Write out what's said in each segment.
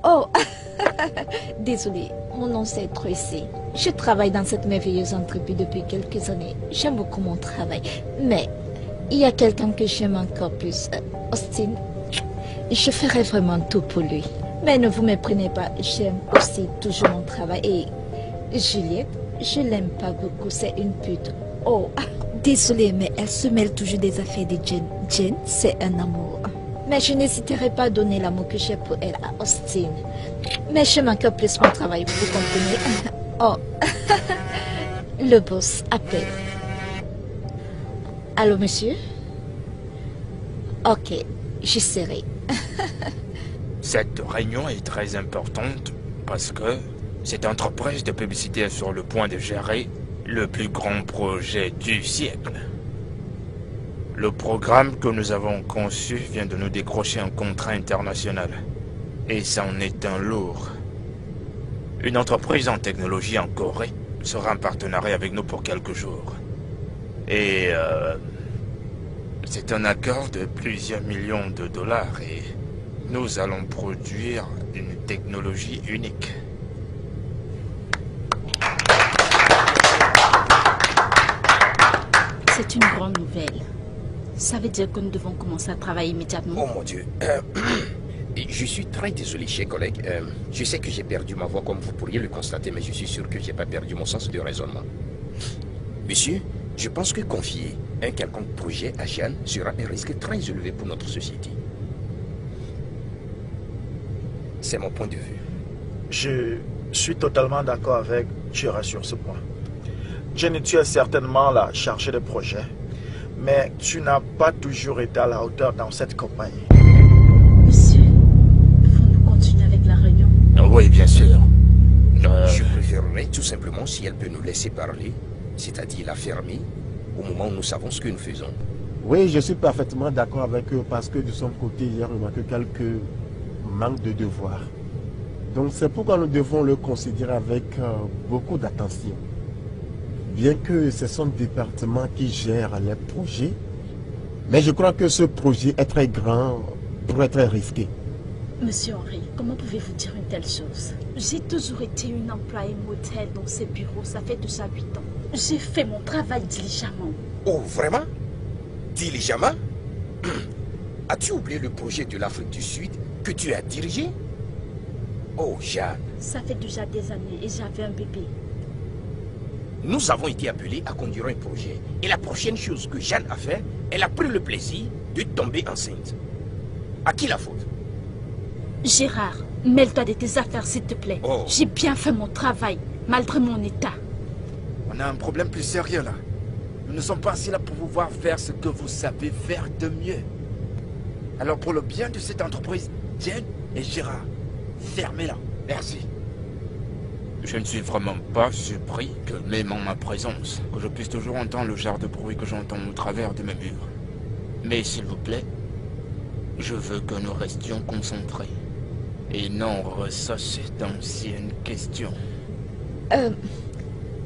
Oh, désolée, mon nom c'est Tracy. Je travaille dans cette merveilleuse entreprise depuis quelques années. J'aime beaucoup mon travail. Mais il y a quelqu'un que j'aime encore plus, Austin. Je ferai vraiment tout pour lui. Mais ne vous méprenez pas, j'aime aussi toujours mon travail. Et Juliette, je l'aime pas beaucoup, c'est une pute. Oh, désolée, mais elle se mêle toujours des affaires de Jen. Jen, c'est un amour. Mais je n'hésiterai pas à donner l'amour que j'ai pour elle à Austin. Mais j'aime encore plus mon travail, vous comprenez? Oh, le boss appelle. Allô, monsieur? Ok, j'y serai. Cette réunion est très importante parce que cette entreprise de publicité est sur le point de gérer le plus grand projet du siècle. Le programme que nous avons conçu vient de nous décrocher un contrat international. Et ça en est un lourd. Une entreprise en technologie en Corée sera en partenariat avec nous pour quelques jours. Et c'est un accord de plusieurs millions de dollars et nous allons produire une technologie unique. C'est une grande nouvelle. Ça veut dire que nous devons commencer à travailler immédiatement. Oh mon Dieu. Je suis très désolé, chers collègues. Je sais que j'ai perdu ma voix comme vous pourriez le constater, mais je suis sûr que je n'ai pas perdu mon sens de raisonnement. Monsieur, je pense que confier un quelconque projet à Jeanne sera un risque très élevé pour notre société. C'est mon point de vue. Je suis totalement d'accord avec Jira sur ce point. Jenny, tu es certainement la chargée de projet, mais tu n'as pas toujours été à la hauteur dans cette compagnie. Monsieur, pouvons-nous continuer avec la réunion? Oui, bien sûr. Je préférerais tout simplement si elle peut nous laisser parler, c'est-à-dire la fermer, au moment où nous savons ce que nous faisons. Oui, je suis parfaitement d'accord avec eux parce que de son côté, j'ai remarqué quelques manques de devoirs. Donc c'est pourquoi nous devons le considérer avec beaucoup d'attention. Bien que c'est son département qui gère les projets, mais je crois que ce projet est très grand pour être risqué. Monsieur Henry, comment pouvez-vous dire une telle chose? J'ai toujours été une employée modèle dans ces bureaux, ça fait déjà 8 ans. J'ai fait mon travail diligemment. Oh, vraiment? Diligemment? As-tu oublié le projet de l'Afrique du Sud que tu as dirigé? Oh, Jeanne. Ça fait déjà des années et j'avais un bébé. Nous avons été appelés à conduire un projet. Et la prochaine chose que Jeanne a fait, elle a pris le plaisir de tomber enceinte. À qui la faute? Gérard, mêle-toi de tes affaires s'il te plaît. Oh. J'ai bien fait mon travail, malgré mon état. On a un problème plus sérieux là. Nous ne sommes pas assis là pour vous voir faire ce que vous savez faire de mieux. Alors pour le bien de cette entreprise, Jen et Gérard, fermez-la. Merci. Je ne suis vraiment pas surpris que, même en ma présence, que je puisse toujours entendre le genre de bruit que j'entends au travers de mes murs. Mais s'il vous plaît, je veux que nous restions concentrés et non ressasser d'anciennes questions.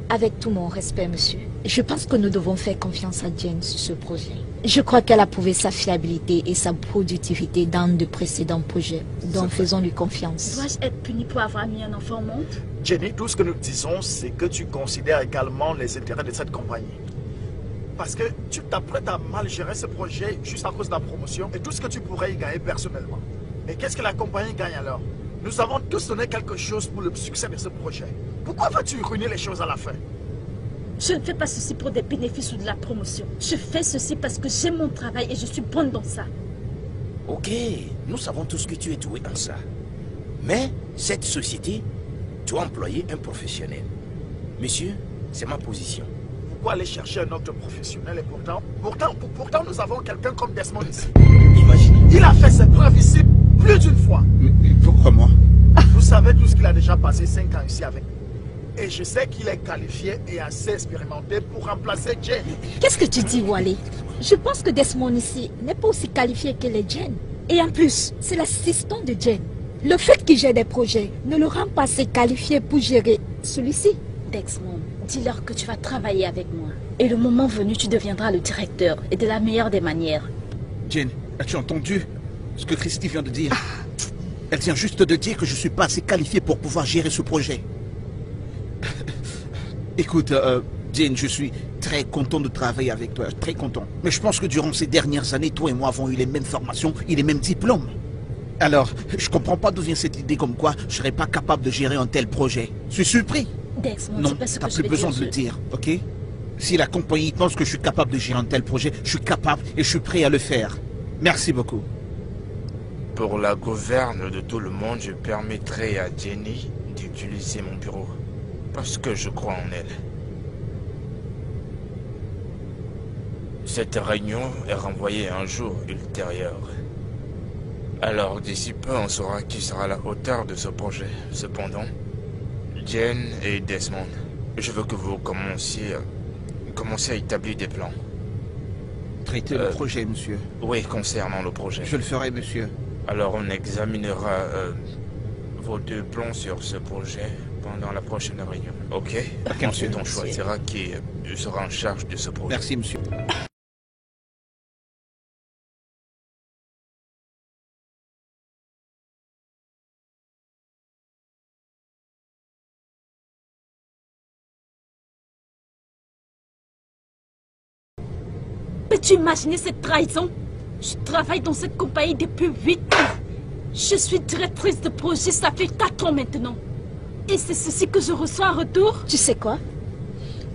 Avec tout mon respect, monsieur, je pense que nous devons faire confiance à Jen sur ce projet. Je crois qu'elle a prouvé sa fiabilité et sa productivité dans de précédents projets. Donc faisons-lui confiance. Dois-je être puni pour avoir mis un enfant au monde? Jenny, tout ce que nous disons, c'est que tu considères également les intérêts de cette compagnie. Parce que tu t'apprêtes à mal gérer ce projet juste à cause de la promotion et tout ce que tu pourrais y gagner personnellement. Et qu'est-ce que la compagnie gagne alors? Nous avons tous donné quelque chose pour le succès de ce projet. Pourquoi vas-tu ruiner les choses à la fin? Je ne fais pas ceci pour des bénéfices ou de la promotion. Je fais ceci parce que j'aime mon travail et je suis bonne dans ça. Ok, nous savons tous que tu es doué en ça. Mais cette société doit employer un professionnel. Monsieur, c'est ma position. Pourquoi aller chercher un autre professionnel et pourtant nous avons quelqu'un comme Desmond ici. Imaginez. Il a fait ses preuves ici plus d'une fois. Mais pourquoi moi? Vous savez tout ce qu'il a déjà passé 5 ans ici avec nous. Et je sais qu'il est qualifié et assez expérimenté pour remplacer Jen. Qu'est-ce que tu dis, Wally? Je pense que Desmond ici n'est pas aussi qualifié que les Jen. Et en plus, c'est l'assistant de Jen. Le fait qu'il gère des projets ne le rend pas assez qualifié pour gérer celui-ci. Desmond, dis-leur que tu vas travailler avec moi. Et le moment venu, tu deviendras le directeur. Et de la meilleure des manières. Jen, as-tu entendu ce que Christy vient de dire? Elle vient juste de dire que je suis pas assez qualifié pour pouvoir gérer ce projet. Écoute, Jane, je suis très content de travailler avec toi, très content. Mais je pense que durant ces dernières années, toi et moi avons eu les mêmes formations et les mêmes diplômes. Alors, je comprends pas d'où vient cette idée comme quoi je serais pas capable de gérer un tel projet. Je suis surpris. Desmond, Non, c'est pas ce t'as que je plus vais besoin dire, de le dire, ok? Si la compagnie pense que je suis capable de gérer un tel projet, je suis capable et je suis prêt à le faire. Merci beaucoup. Pour la gouverne de tout le monde, je permettrai à Jenny d'utiliser mon bureau. Parce que je crois en elle. Cette réunion est renvoyée à un jour ultérieur. Alors d'ici peu, on saura qui sera à la hauteur de ce projet. Cependant, Jen et Desmond, je veux que vous commenciez à établir des plans. Traiter le projet, monsieur. Oui, concernant le projet. Je le ferai, monsieur. Alors on examinera vos 2 plans sur ce projet pendant la prochaine réunion. Ok? Ok, monsieur. Ensuite, on choisira qui sera en charge de ce projet. Merci, monsieur. Peux-tu imaginer cette trahison? Je travaille dans cette compagnie depuis 8 ans. Je suis directrice de projet, ça fait 4 ans maintenant. Et c'est ceci que je reçois en retour? Tu sais quoi?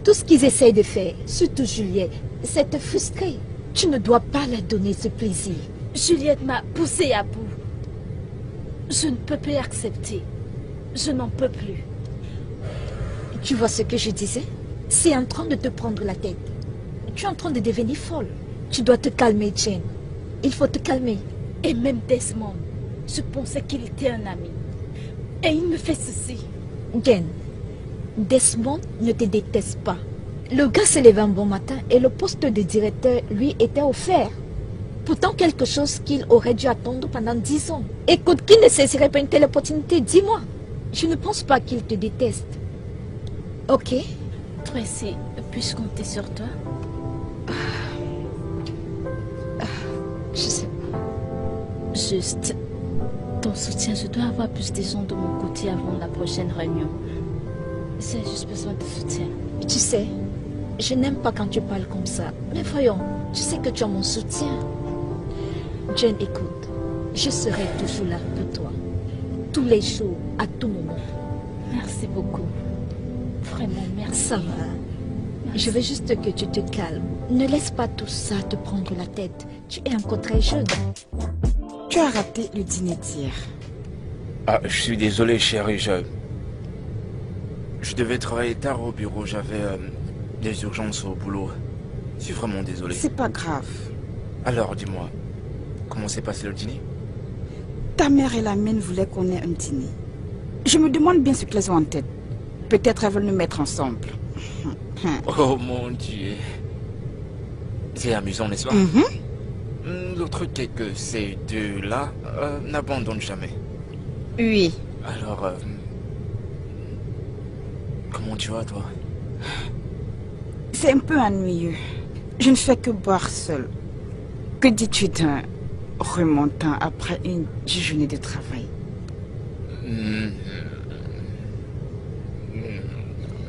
Tout ce qu'ils essayent de faire, surtout Juliette, c'est te frustrer. Tu ne dois pas leur donner ce plaisir. Juliette m'a poussée à bout. Je ne peux plus accepter. Je n'en peux plus. Tu vois ce que je disais? C'est en train de te prendre la tête. Tu es en train de devenir folle. Tu dois te calmer, Jane. Il faut te calmer. Et même Desmond, je pensais qu'il était un ami. Et il me fait ceci. Jane, Desmond ne te déteste pas. Le gars s'est levé un bon matin et le poste de directeur lui était offert. Pourtant quelque chose qu'il aurait dû attendre pendant 10 ans. Écoute, qui ne saisirait pas une telle opportunité? Dis-moi. Je ne pense pas qu'il te déteste. Ok? Tracy, puis-je compter sur toi? Je sais pas. Juste, ton soutien, je dois avoir plus de gens de mon côté avant la prochaine réunion. J'ai juste besoin de soutien. Tu sais, je n'aime pas quand tu parles comme ça. Mais voyons, tu sais que tu as mon soutien. Jane, écoute, je serai toujours là pour toi. Tous les jours, à tout moment. Merci beaucoup. Vraiment, merci. Ça va. Je veux juste que tu te calmes. Ne laisse pas tout ça te prendre la tête. Tu es encore très jeune. Tu as raté le dîner d'hier. Ah, je suis désolé, chérie. Je devais travailler tard au bureau. J'avais des urgences au boulot. Je suis vraiment désolé. C'est pas grave. Alors, dis-moi, comment s'est passé le dîner? Ta mère et la mienne voulaient qu'on ait un dîner. Je me demande bien ce qu'elles ont en tête. Peut-être elles veulent nous mettre ensemble. Oh mon Dieu. C'est amusant, n'est-ce pas? Le truc est que ces deux-là n'abandonnent jamais. Oui. Alors, comment tu vas, toi? C'est un peu ennuyeux. Je ne fais que boire seul. Que dis-tu d'un remontant après une journée de travail?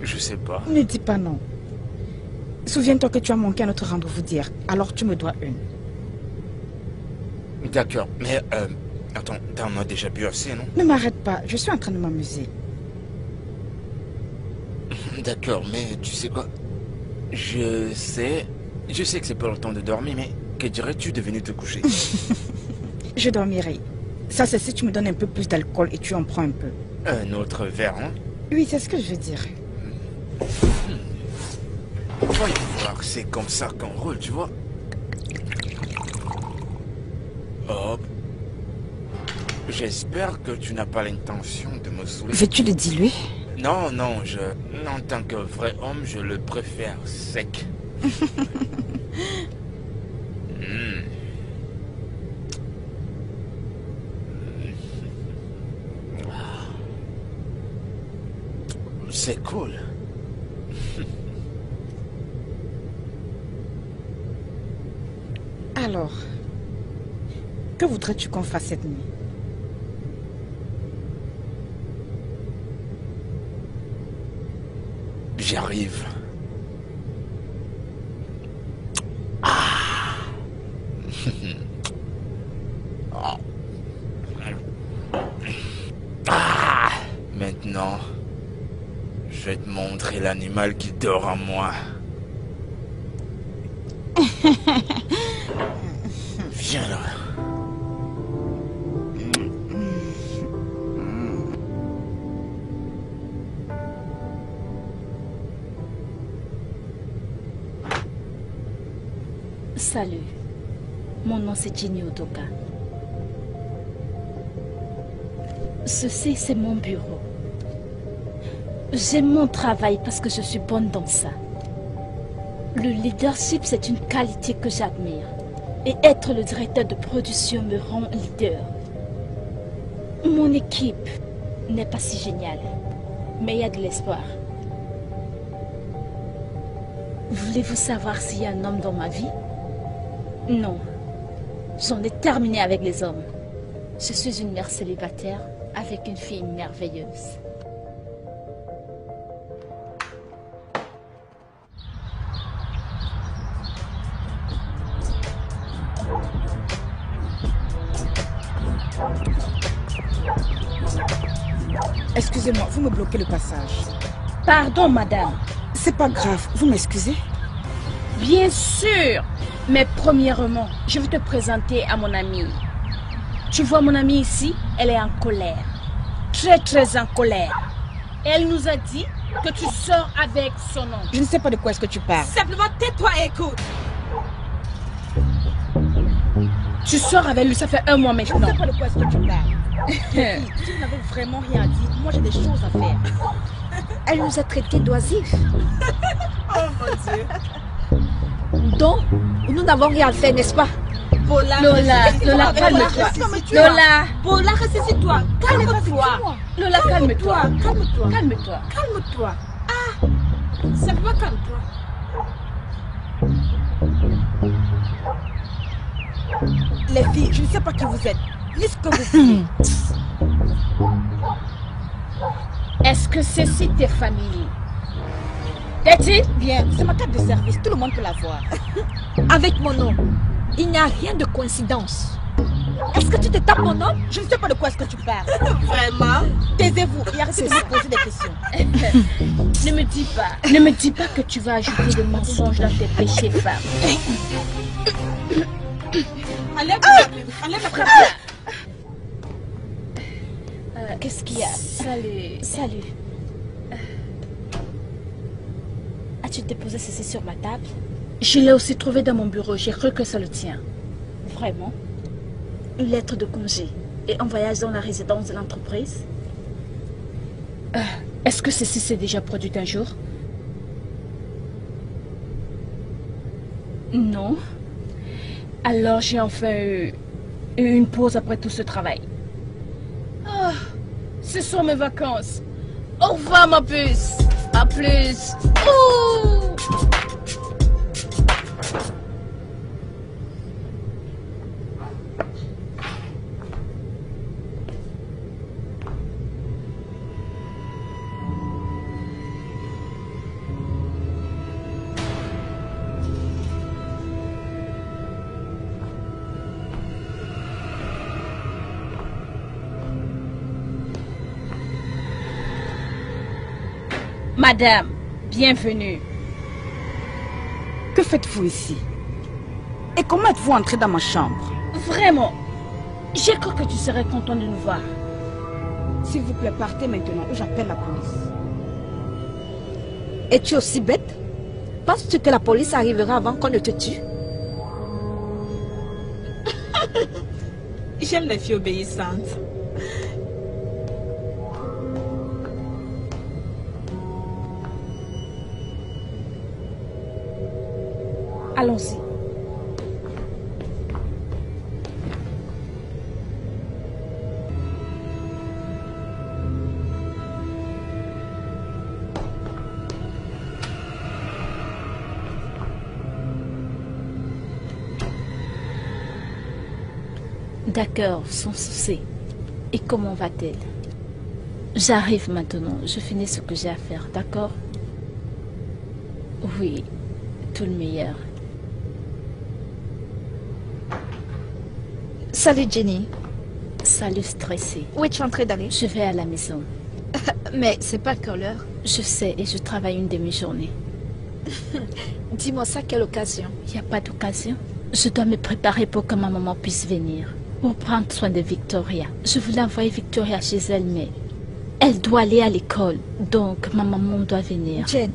Je sais pas. Ne dis pas non. Souviens-toi que tu as manqué à notre rendez-vous d'hier. Alors tu me dois une. D'accord, mais attends, t'en as déjà bu assez, non? Ne m'arrête pas, je suis en train de m'amuser. D'accord, mais tu sais quoi? Je sais que c'est pas le temps de dormir, mais que dirais-tu de venir te coucher? Je dormirai. Ça c'est si tu me donnes un peu plus d'alcool et tu en prends un peu. Un autre verre, hein? Oui, c'est ce que je veux dire. Voyons voir, c'est comme ça qu'on roule, tu vois. Hop. J'espère que tu n'as pas l'intention de me saouler. Veux-tu le diluer? Non, en tant que vrai homme, je le préfère sec. C'est cool. Alors, que voudrais-tu qu'on fasse cette nuit? J'arrive. Maintenant, je vais te montrer l'animal qui dort en moi. Viens là. Salut. Mon nom c'est Ginny Otoka. Ceci, c'est mon bureau. J'aime mon travail parce que je suis bonne dans ça. Le leadership, c'est une qualité que j'admire. Et être le directeur de production me rend leader. Mon équipe n'est pas si géniale, mais il y a de l'espoir. Voulez-vous savoir s'il y a un homme dans ma vie? Non. J'en ai terminé avec les hommes. Je suis une mère célibataire avec une fille merveilleuse. Excusez-moi, vous me bloquez le passage. Pardon, madame. C'est pas grave, vous m'excusez? Bien sûr. Mais premièrement, je vais te présenter à mon amie. Tu vois mon amie ici, elle est en colère. Très en colère. Elle nous a dit que tu sors avec son oncle. Je ne sais pas de quoi est-ce que tu parles. Simplement tais-toi et écoute. Tu sors avec lui, ça fait 1 mois maintenant. Je ne sais pas de quoi est-ce que tu parles. Si vous n'avez vraiment rien à dire, moi j'ai des choses à faire. Elle nous a traités d'oisifs. Oh mon Dieu. Donc, nous n'avons rien à faire, n'est-ce pas? Lola, calme-toi. Lola, Bola, ressaisis-toi. Calme-toi. Lola, calme-toi. Calme-toi. Calme-toi. Calme-toi. Ah, simplement calme-toi. Les filles, je ne sais pas qui vous êtes, ni ce que vous voulez. Est-ce que ceci t'est familier? Betty, Bien, c'est ma carte de service, tout le monde peut la voir. Avec mon nom, il n'y a rien de coïncidence. Est-ce que tu te tapes mon nom? Je ne sais pas de quoi est-ce que tu parles. Vraiment? Taisez-vous et arrêtez de me poser des questions. ne me dis pas que tu vas ajouter des mensonges dans tes péchés, femme. Enlève la Qu'est-ce qu'il y a? Salut. As-tu déposé ceci sur ma table? Je l'ai aussi trouvé dans mon bureau. J'ai cru que ça le tient. Vraiment? Une lettre de congé et un voyage dans la résidence de l'entreprise? Est-ce que ceci s'est déjà produit un jour? Non. Alors j'ai enfin eu une pause après tout ce travail. Ah, ce sont mes vacances. Au revoir ma puce. À plus. Ouh. Madame, bienvenue. Que faites-vous ici? Et comment êtes-vous entrée dans ma chambre? Vraiment, j'ai cru que tu serais content de nous voir. S'il vous plaît, partez maintenant ou j'appelle la police. Es-tu aussi bête? Penses-tu que la police arrivera avant qu'on ne te tue? J'aime les filles obéissantes. Allons-y. D'accord, sans souci. Et comment va-t-elle? J'arrive maintenant. Je finis ce que j'ai à faire, d'accord? Oui, tout le meilleur. Salut Jenny. Salut stressé. Où es-tu en train d'aller? Je vais à la maison. Mais c'est pas encore l'heure. Je sais et je travaille une demi-journée. Dis-moi ça, quelle occasion? Il n'y a pas d'occasion. Je dois me préparer pour que ma maman puisse venir. Pour prendre soin de Victoria. Je voulais envoyer Victoria chez elle, mais elle doit aller à l'école. Donc ma maman doit venir. Jen,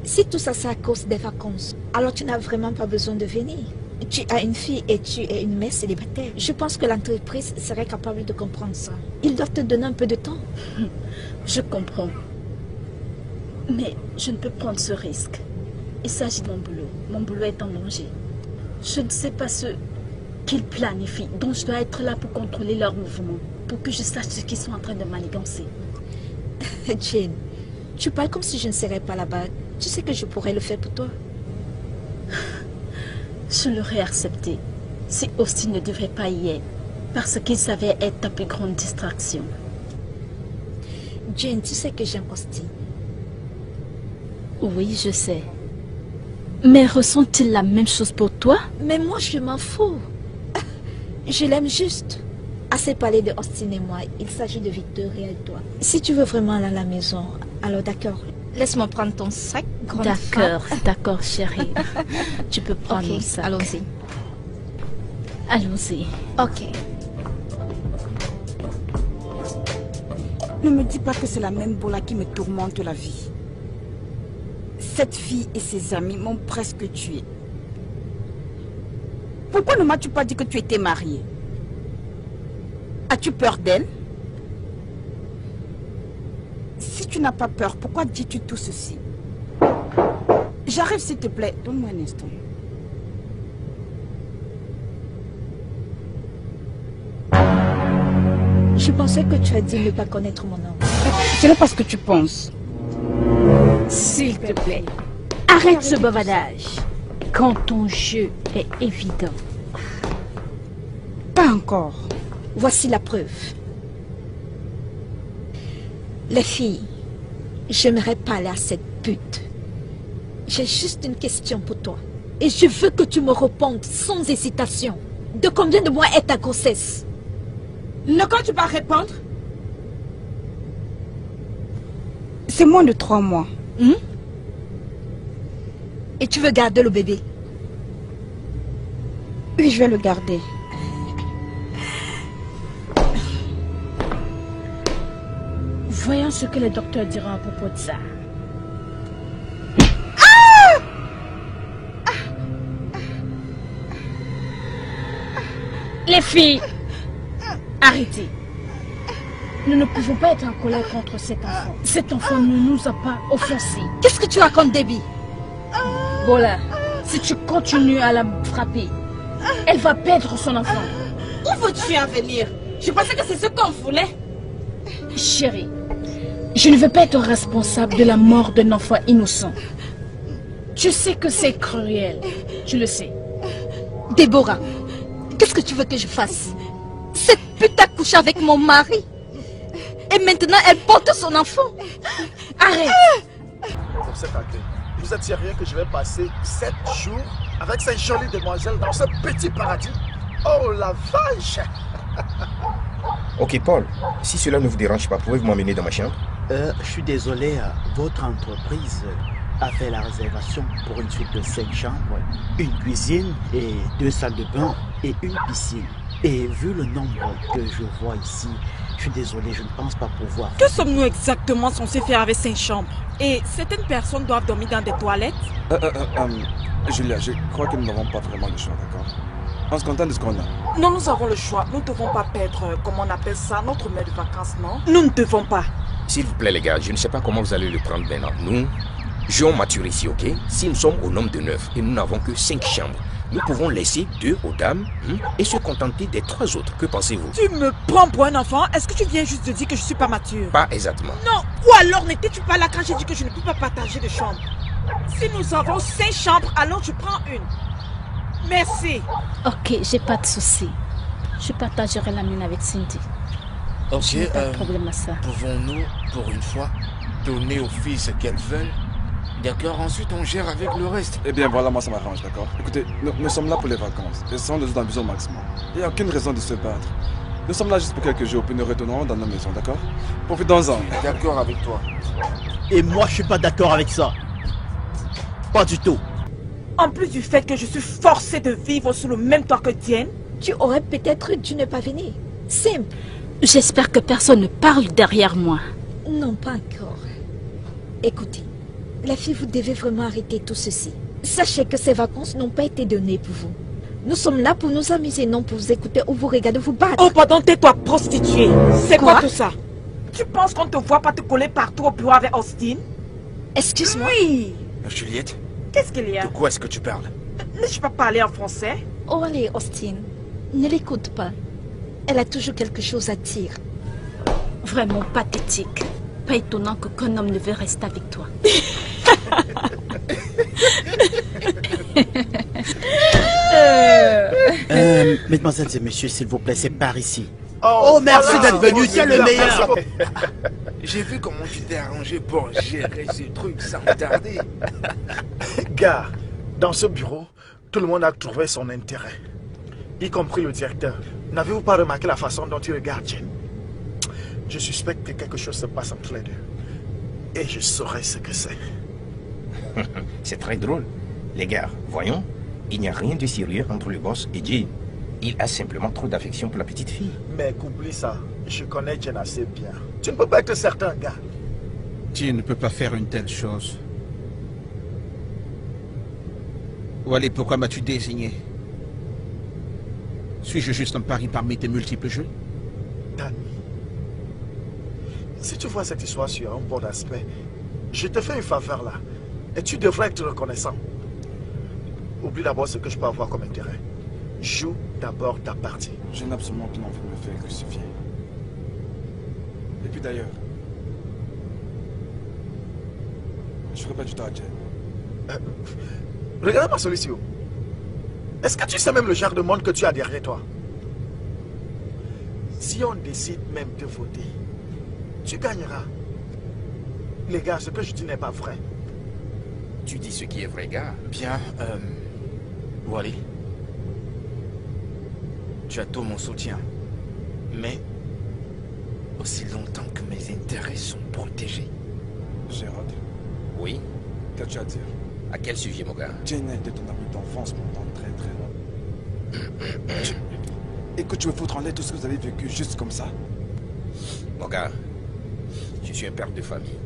si tout ça c'est à cause des vacances, alors tu n'as vraiment pas besoin de venir. Tu as une fille et tu es une mère célibataire. Je pense que l'entreprise serait capable de comprendre ça. Ils doivent te donner un peu de temps. Je comprends. Mais je ne peux prendre ce risque. Il s'agit de mon boulot. Mon boulot est en danger. Je ne sais pas ce qu'ils planifient, donc je dois être là pour contrôler leurs mouvements, pour que je sache ce qu'ils sont en train de manigancer. Jane, tu parles comme si je ne serais pas là-bas. Tu sais que je pourrais le faire pour toi. Je l'aurais accepté si Austin ne devait pas y être, parce qu'il savait être ta plus grande distraction. Jane, tu sais que j'aime Austin. Oui, je sais. Mais ressent-il la même chose pour toi? Mais moi, je m'en fous. Je l'aime juste. Assez parlé de Austin et moi, il s'agit de Victoria et toi. Si tu veux vraiment aller à la maison, alors d'accord. Laisse-moi prendre ton sac, grande femme. D'accord, chérie. Tu peux prendre mon Ok, sac. allons-y. Allons-y. Ok. Ne me dis pas que c'est la même Bola qui me tourmente la vie. Cette fille et ses amis m'ont presque tué. Pourquoi ne m'as-tu pas dit que tu étais mariée? As-tu peur d'elle? Si tu n'as pas peur, pourquoi dis-tu tout ceci? J'arrive s'il te plaît, donne-moi un instant. Je pensais que tu as dit ne pas connaître mon nom. Ce n'est pas ce que tu penses. S'il te plaît, arrête ce bavardage. Quand ton jeu est évident. Pas encore. Voici la preuve. Les filles, j'aimerais parler à cette pute. J'ai juste une question pour toi. Et je veux que tu me répondes sans hésitation. De combien de mois est ta grossesse? Ne comptes-tu pas répondre? C'est moins de 3 mois. Et tu veux garder le bébé? Oui, je vais le garder. Voyons ce que le docteur dira à propos de ça. Les filles, arrêtez. Nous ne pouvons pas être en colère contre cet enfant. Cet enfant ne nous a pas offensés. Qu'est-ce que tu racontes, Debbie? Voilà, si tu continues à la frapper, elle va perdre son enfant. Où veux-tu en venir? Je pensais que c'est ce qu'on voulait. Chérie, je ne veux pas être responsable de la mort d'un enfant innocent. Tu sais que c'est cruel, tu le sais. Déborah, qu'est-ce que tu veux que je fasse? Cette pute a couché avec mon mari. Et maintenant, elle porte son enfant. Arrête. Pour cet accueil, vous êtes sérieux que je vais passer 7 jours avec cette jolie demoiselle dans ce petit paradis? Oh la vache! Ok, Paul, si cela ne vous dérange pas, pouvez-vous m'emmener dans ma chambre? Je suis désolé, votre entreprise a fait la réservation pour une suite de 5 chambres, une cuisine et 2 salles de bain et une piscine. Et vu le nombre que je vois ici, je suis désolé, je ne pense pas pouvoir. Que sommes-nous exactement censés faire avec 5 chambres? Et certaines personnes doivent dormir dans des toilettes? Julia, je crois que nous n'avons pas vraiment le choix, d'accord? On se contente de ce qu'on a. Non, nous avons le choix. Nous ne devons pas perdre, comment on appelle ça, notre mère de vacances, non? Nous ne devons pas. S'il vous plaît, les gars, je ne sais pas comment vous allez le prendre maintenant. Nous, jouons mature ici, ok? Si nous sommes au nombre de 9 et nous n'avons que 5 chambres, nous pouvons laisser 2 aux dames et se contenter des 3 autres. Que pensez-vous? Tu me prends pour un enfant? Est-ce que tu viens juste de dire que je ne suis pas mature? Pas exactement. Non, ou alors n'étais-tu pas là quand j'ai dit que je ne peux pas partager de chambre? Si nous avons 5 chambres, alors je prends une. Merci. Ok, j'ai pas de souci. Je partagerai la mienne avec Cindy. Ok, Pas de problème à ça. pouvons-nous, pour une fois, donner aux filles ce qu'elles veulent D'accord, ensuite on gère avec le reste. Eh bien voilà, moi ça m'arrange, d'accord? Écoutez, nous sommes là pour les vacances. Et sans les dans au maximum. Il n'y a aucune raison de se battre. Nous sommes là juste pour quelques jours, puis nous retournerons dans nos maisons, d'accord? Profitons-en. D'accord avec toi. Et moi, je suis pas d'accord avec ça. Pas du tout. En plus du fait que je suis forcée de vivre sous le même toit que Diane, Tu aurais peut-être dû ne pas venir. Simple. J'espère que personne ne parle derrière moi. Non, pas encore. Écoutez, la fille, vous devez vraiment arrêter tout ceci. Sachez que ces vacances n'ont pas été données pour vous. Nous sommes là pour nous amuser, non pour vous écouter ou vous regarder vous battre. oh pardon, tais-toi prostituée. C'est quoi Quoi tout ça? Tu penses qu'on te voit pas te coller partout au bureau avec Austin? Excuse-moi. Oui. Juliette, Qu'est-ce qu'il y a? de quoi est-ce que tu parles? N'ai-je pas parlé en français? Oh allez, Austin, ne l'écoute pas. Elle a toujours quelque chose à dire. Vraiment pathétique. Pas étonnant qu'un homme ne veut rester avec toi. Mesdemoiselles et messieurs, s'il vous plaît, c'est par ici. Oh, merci d'être venu, c'est le meilleur. J'ai vu comment tu t'es arrangé pour gérer ce truc sans tarder. Gars, dans ce bureau, tout le monde a trouvé son intérêt. Y compris le directeur. N'avez-vous pas remarqué la façon dont il regarde Jen? Je suspecte que quelque chose se passe entre les deux. Et je saurai ce que c'est. C'est très drôle. Les gars, voyons, il n'y a rien de sérieux entre le boss et Jane. Il a simplement trop d'affection pour la petite fille. Mais oublie ça. Je connais Jen assez bien. Tu ne peux pas être certain, gars. Tu ne peux pas faire une telle chose. Wally, pourquoi m'as-tu désigné? Suis-je juste un pari parmi tes multiples jeux? Danny, si tu vois cette histoire sur un bon aspect, je te fais une faveur là. Et tu devrais être reconnaissant. Oublie d'abord ce que je peux avoir comme intérêt. Joue d'abord ta partie. Je n'ai absolument aucune envie de me faire crucifier. Et puis d'ailleurs, je ferai pas du temps à Jen. Regarde-moi celui-ci. Est-ce que tu sais même le genre de monde que tu as derrière toi? Si on décide même de voter, tu gagneras. Les gars, ce que je dis n'est pas vrai. Tu dis ce qui est vrai, gars. Bien, Wally, tu as tout mon soutien. Mais, aussi longtemps que mes intérêts sont protégés. Gérald, Oui? qu'as-tu à dire? À quel sujet, mon gars? Jane a été ton ami d'enfance pendant très long. Et que tu veux foutre en l'air tout ce que vous avez vécu juste comme ça? Mon gars, je suis un père de famille.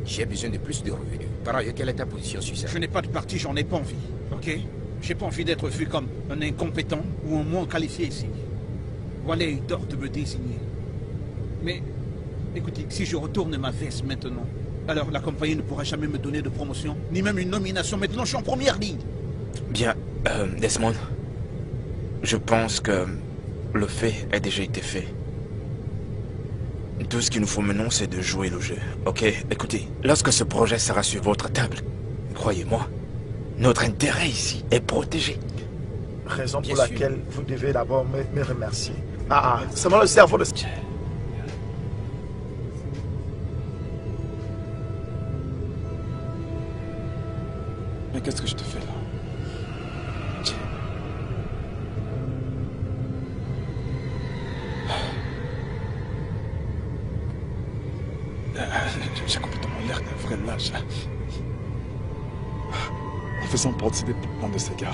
J'ai besoin de plus de revenus. Par ailleurs, quelle est ta position sur ça? Je n'ai pas de parti, j'en ai pas envie. Ok? J'ai pas envie d'être vu comme un incompétent ou un moins qualifié ici. Voilà, il tort de me désigner. Mais, écoutez, si je retourne ma veste maintenant, alors la compagnie ne pourra jamais me donner de promotion, ni même une nomination. Maintenant, je suis en première ligne. Bien, Desmond, je pense que le fait a déjà été fait. Tout ce qu'il nous faut maintenant, c'est de jouer le jeu. Ok, écoutez, lorsque ce projet sera sur votre table, croyez-moi, notre intérêt ici est protégé. Raison Bien pour sûr. laquelle vous devez d'abord me remercier. C'est moi le cerveau de... Mais qu'est-ce que je te fais là? J'ai complètement l'air d'un vrai lâche. En faisant partie des plans de ces gars.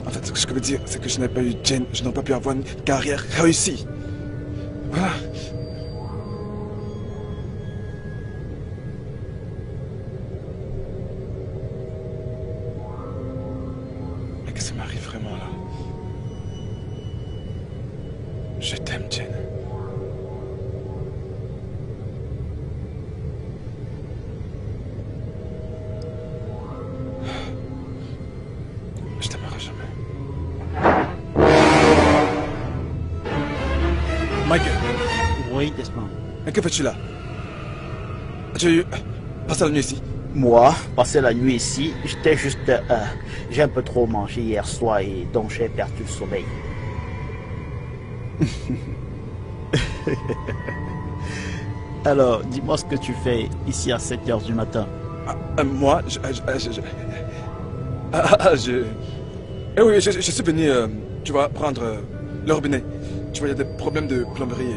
En fait, ce que je veux dire, c'est que je n'ai pas eu Jane, je n'aurais pas pu avoir une carrière réussie. Voilà. Mais qu'est-ce qui m'arrive vraiment là? Je t'aime, Jane. Je t'aimerai jamais. Michael, Oui, Desmond. mais que fais-tu là? Tu as passé la nuit ici? Moi, passer la nuit ici, j'étais juste... j'ai un peu trop mangé hier soir et donc j'ai perdu le sommeil. Alors, dis-moi ce que tu fais ici à 7 h du matin. Moi, Eh oui, je suis venu, tu vois, prendre le robinet. Tu vois, il y a des problèmes de plomberie.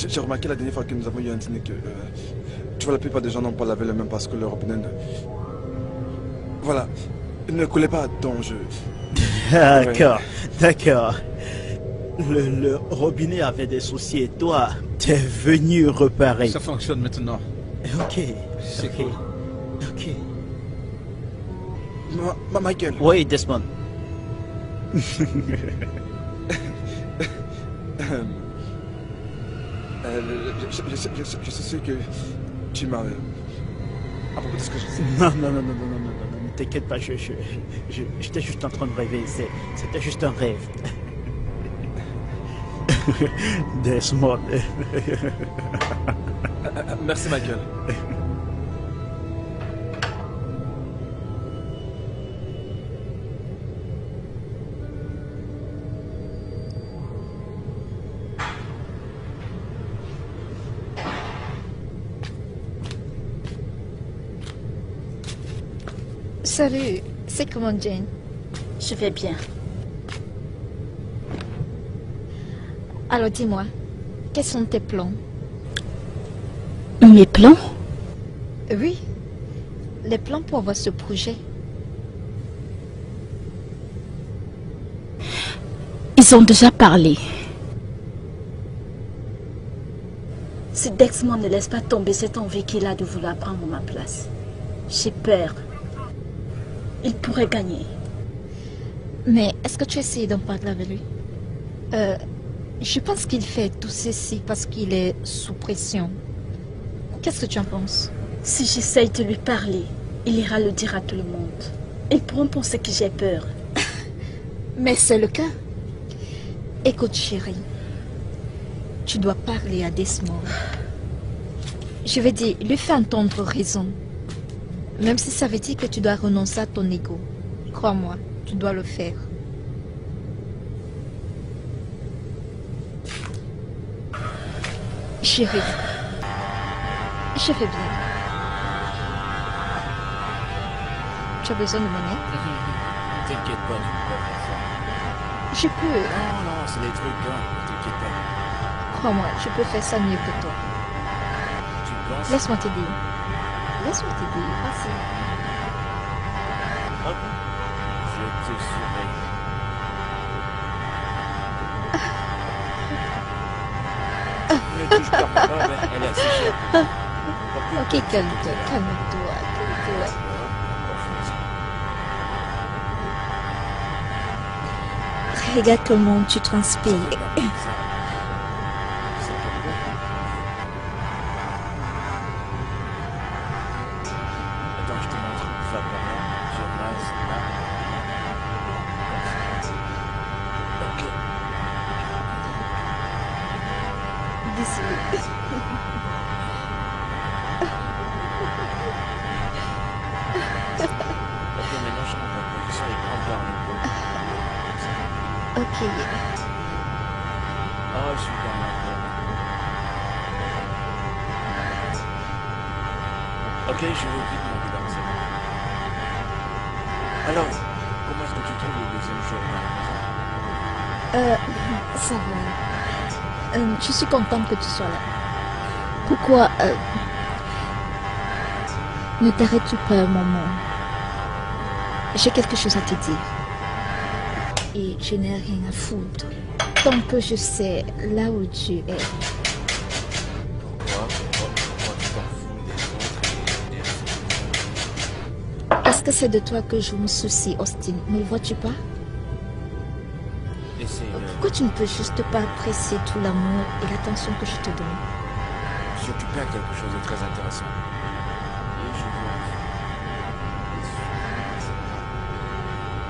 J'ai remarqué la dernière fois que nous avons eu un dîner que... tu vois, la plupart des gens n'ont pas lavé les mains parce que le robinet ne... Voilà, il ne coulait pas, donc je... D'accord, d'accord. Le robinet avait des soucis et toi, t'es venu réparer. Ça fonctionne maintenant. Ok. C'est ok. cool. Ok. Michael. Oui, Desmond. Je sais que tu m'as... À propos de ce que je sais. Non, ne t'inquiète pas, j'étais juste en train de rêver, c'était juste un rêve. Desmond. Merci, Michael. Salut, c'est comment Jane? Je vais bien. Alors dis-moi, quels sont tes plans? Mes plans? Oui, les plans pour avoir ce projet. Ils ont déjà parlé. Si Desmond ne laisse pas tomber cette envie qu'il a de vouloir prendre ma place, j'ai peur. Il pourrait gagner. Mais est-ce que tu as essayé d'en parler avec lui? Je pense qu'il fait tout ceci parce qu'il est sous pression. Qu'est-ce que tu en penses? Si j'essaye de lui parler, il ira le dire à tout le monde. Ils pourront penser que j'ai peur. Mais c'est le cas. Écoute, chérie. Tu dois parler à Desmond. Je vais dire, lui fais entendre raison. Même si ça veut dire que tu dois renoncer à ton ego. Crois-moi, tu dois le faire. Chérie, je vais bien. Tu as besoin de mon aide? T'inquiète pas, tu peux pas faire ça. Je peux. Non, c'est des trucs, hein. T'inquiète pas. Crois-moi, je peux faire ça mieux que toi. Tu penses? Laisse-moi t'aider. Laisse-moi t'aider, vas-y. Ok. Je te surveille. Ne touche pas, mais elle est assez chère. Ok, calme-toi, calme-toi, calme-toi. Regarde comment tu transpires. Attends, je te montre. Va par là. Je rase là. Ok. Désolé. Ok, maintenant je prends la position et prends par l'épaule. Ok. Oh, je suis dans la peine. Ok, je veux vite mon regard, c'est bon. Alors, comment est-ce que tu trouves le deuxième jour dans la maison? Ça va. Je suis contente que tu sois là. Pourquoi ne t'arrêtes-tu pas un moment? J'ai quelque chose à te dire. Et je n'ai rien à foutre. Tant que je sais là où tu es. Pourquoi tu t'en fous des autres Parce que c'est de toi que je me soucie, Austin. Ne le vois-tu pas? Essaye-le. Pourquoi tu ne peux juste pas apprécier tout l'amour et l'attention que je te donne? Je suis occupé à quelque chose de très intéressant. Et je veux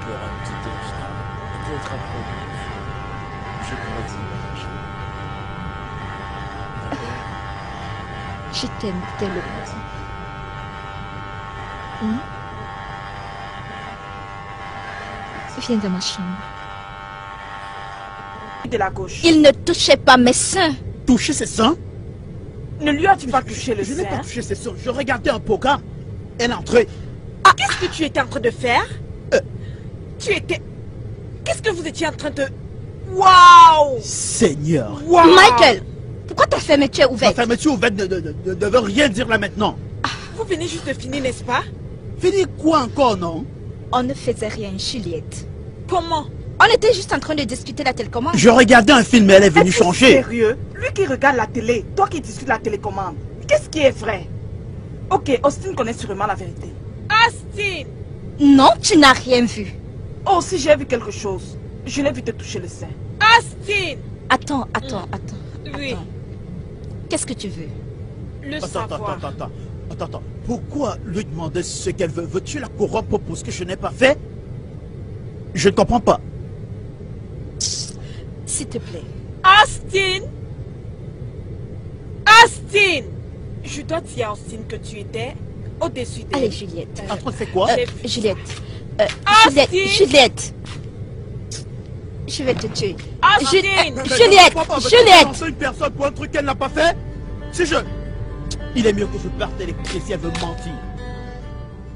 faire un petit instant. Peut-être après. Je pourrais vous lâcher. Je t'aime tellement. Viens dans ma chambre. De la gauche. Il ne touchait pas mes seins. touché ses seins? Ne lui as-tu pas touché le Je n'ai pas sein? touché ses seins. Je regardais un programme. Elle est entrée. Qu'est-ce que tu étais en train de faire? Tu étais... Qu'est-ce que vous étiez en train de... Waouh! Seigneur. Wow. Michael, pourquoi ta fermeture est ouverte? Ta fermeture ouverte ne veut rien dire là maintenant. Vous venez juste de finir, n'est-ce pas? Finir quoi encore, non? On ne faisait rien, Juliette. Comment? On était juste en train de discuter la télécommande. Je regardais un film et elle est venue changer. Sérieux? Lui qui regarde la télé, toi qui discutes la télécommande. Qu'est-ce qui est vrai? Ok, Austin connaît sûrement la vérité. Austin! Non, tu n'as rien vu. Oh, si j'ai vu quelque chose, je l'ai vu te toucher le sein. Austin! Attends. Oui. Qu'est-ce que tu veux? Le savoir. Attends. Pourquoi lui demander ce qu'elle veut? Veux-tu la corrompre pour ce que je n'ai pas fait? Je ne comprends pas. S'il te plaît. Austin! Austin! Je dois dire à Austin que tu étais au-dessus d'elle. Allez, Juliette. En train de faire quoi? Juliette. Austin! Juliette. Je vais te tuer. Austin! Juliette! Juliette! Une personne pour un truc qu'elle n'a pas fait? Si je... Il est mieux que je parte l'écouter si elle veut mentir.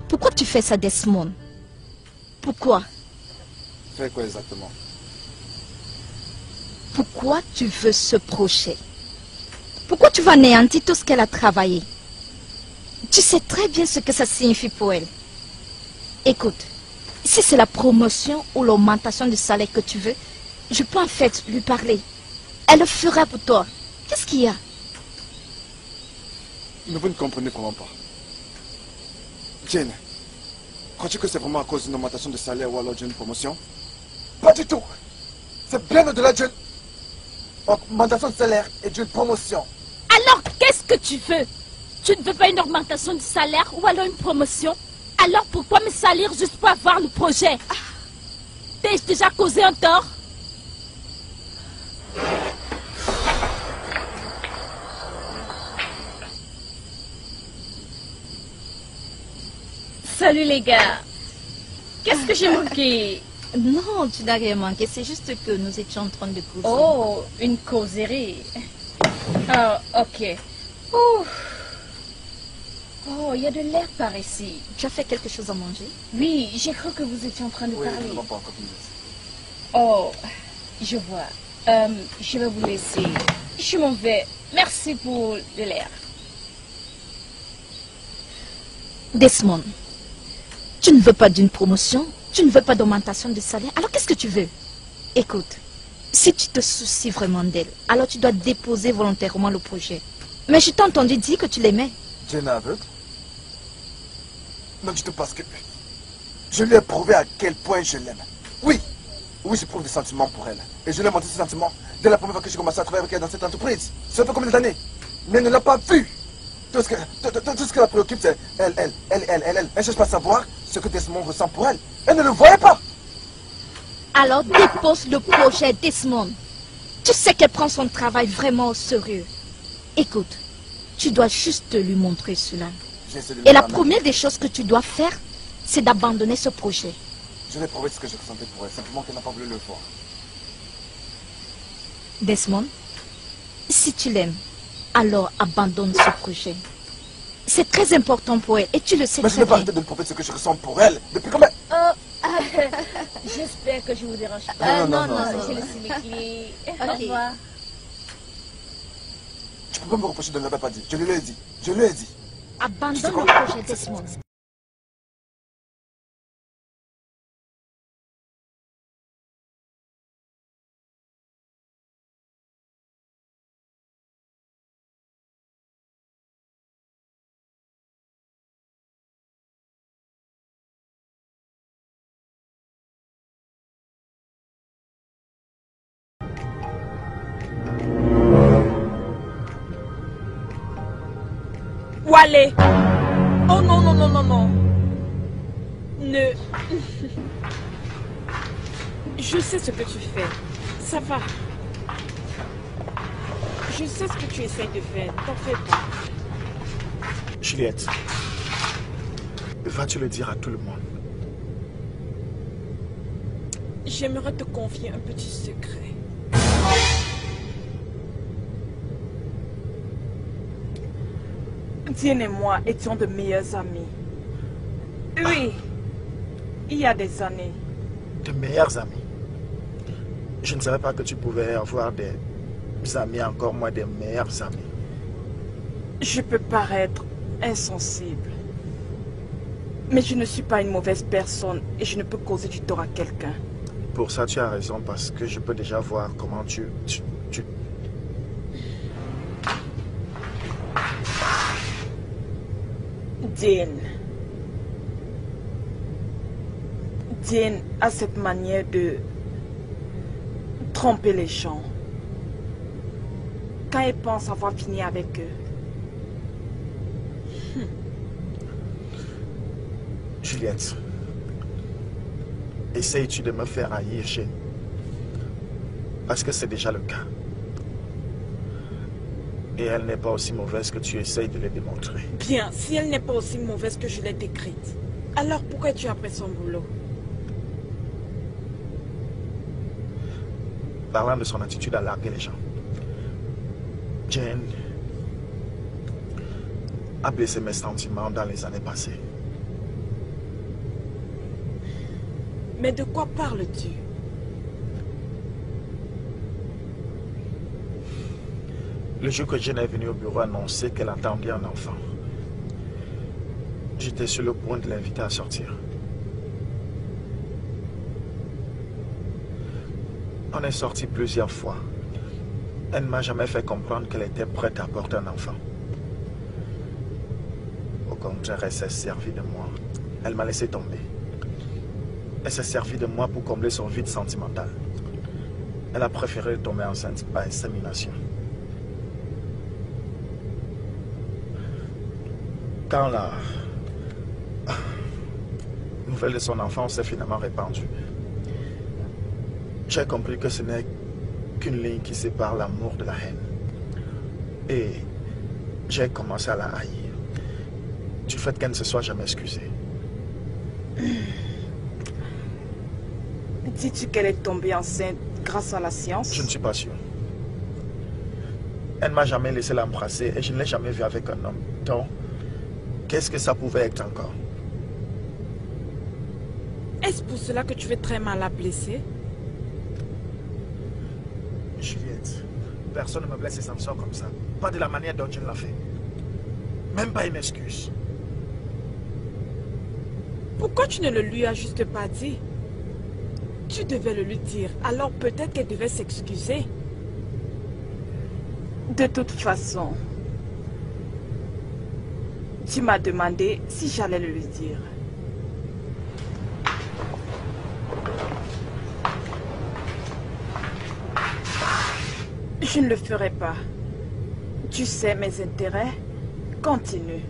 Pourquoi tu fais ça, Desmond? Pourquoi? Fais quoi exactement? Pourquoi tu veux ce projet? Pourquoi tu vas anéantir tout ce qu'elle a travaillé? Tu sais très bien ce que ça signifie pour elle. Écoute, si c'est la promotion ou l'augmentation du salaire que tu veux, je peux en fait lui parler. Elle le fera pour toi. Qu'est-ce qu'il y a? Mais vous ne comprenez vraiment pas. Jane, crois-tu que c'est vraiment à cause d'une augmentation de salaire ou alors d'une promotion? Pas du tout. C'est bien au-delà d'une augmentation de salaire et d'une promotion. Alors, qu'est-ce que tu veux? Tu ne veux pas une augmentation du salaire ou alors une promotion? Alors pourquoi me salir juste pour avoir le projet? T'ai-je déjà causé un tort? Salut les gars. Qu'est-ce que j'ai manqué? Non, tu n'as rien manqué. C'est juste que nous étions en train de causer. Oh, une causerie. Ah, ok. Oh, il y a de l'air par ici. Tu as fait quelque chose à manger? Oui, j'ai cru que vous étiez en train de Oui, parler. nous n'avons pas encore fini. Oh, je vois. Je vais vous laisser. Je m'en vais. Merci pour de l'air. Desmond, tu ne veux pas d'une promotion, tu ne veux pas d'augmentation de salaire, alors qu'est-ce que tu veux? Écoute, si tu te soucies vraiment d'elle, alors tu dois déposer volontairement le projet. Mais je t'ai entendu dire que tu l'aimais. Jane est aveugle? Non, du tout, parce que je lui ai prouvé à quel point je l'aime. Oui, j'éprouve des sentiments pour elle. Et je lui ai montré ces sentiments dès la première fois que j'ai commencé à travailler avec elle dans cette entreprise. Ça fait combien d'années? Mais elle ne l'a pas vu. Tout ce qui la préoccupe, c'est elle. Elle ne cherche pas à savoir ce que Desmond ressent pour elle. Elle ne le voyait pas. Alors dépose le projet, Desmond. Tu sais qu'elle prend son travail vraiment au sérieux. Écoute, tu dois juste lui montrer cela. Et la première des choses que tu dois faire, c'est d'abandonner ce projet. Je lui ai prouvé ce que je ressentais pour elle, simplement qu'elle n'a pas voulu le voir. Desmond, si tu l'aimes, alors abandonne ce projet. C'est très important pour elle et tu le sais Mais je très n'ai pas bien. arrêté de me prouver ce que je ressens pour elle. Depuis combien? J'espère que je vous dérange pas. Non. J'ai laissé mes clés. Au Ok. revoir. Tu peux pas me reprocher de ne l'avoir pas dit. Je lui ai dit. Je lui ai dit. Abandonne le projet, Desmond. Wale! Oh non. Ne... Je sais ce que tu fais. Ça va. Je sais ce que tu essaies de faire. T'en fais pas. Juliette, vas-tu le dire à tout le monde? J'aimerais te confier un petit secret. Diane et moi étions de meilleurs amis. Oui, il y a des années. De meilleurs amis? Je ne savais pas que tu pouvais avoir des amis, encore moins des meilleurs amis. Je peux paraître insensible. Mais je ne suis pas une mauvaise personne et je ne peux causer du tort à quelqu'un. Pour ça, tu as raison, parce que je peux déjà voir comment tu... Diane a cette manière de tromper les gens. Quand elle pense avoir fini avec eux. Juliette, essayes-tu de me faire haïr, Jane? Parce que c'est déjà le cas. Et elle n'est pas aussi mauvaise que tu essayes de le démontrer. Bien, si elle n'est pas aussi mauvaise que je l'ai décrite, alors pourquoi es-tu après son boulot? Parlant de son attitude à larguer les gens, Jane a blessé mes sentiments dans les années passées. Mais de quoi parles-tu? Le jour que Jane est venue au bureau annoncer qu'elle attendait un enfant, j'étais sur le point de l'inviter à sortir. On est sortis plusieurs fois. Elle ne m'a jamais fait comprendre qu'elle était prête à porter un enfant. Au contraire, elle s'est servie de moi. Elle m'a laissé tomber. Elle s'est servie de moi pour combler son vide sentimental. Elle a préféré tomber enceinte par insémination. Quand la nouvelle de son enfant s'est finalement répandue, j'ai compris que ce n'est qu'une ligne qui sépare l'amour de la haine. Et j'ai commencé à la haïr, du fait qu'elle ne se soit jamais excusée. Dis-tu qu'elle est tombée enceinte grâce à la science? Je ne suis pas sûr. Elle ne m'a jamais laissé l'embrasser et je ne l'ai jamais vue avec un homme. Donc, qu'est-ce que ça pouvait être encore? Est-ce pour cela que tu veux très mal la blesser? Juliette, personne ne me blesse et ça me sort comme ça. Pas de la manière dont je l'ai fait. Même pas une excuse. Pourquoi tu ne le lui as juste pas dit? Tu devais le lui dire, alors peut-être qu'elle devait s'excuser. De toute façon, tu m'as demandé si j'allais le lui dire. Je ne le ferai pas. Tu sais mes intérêts. Continue.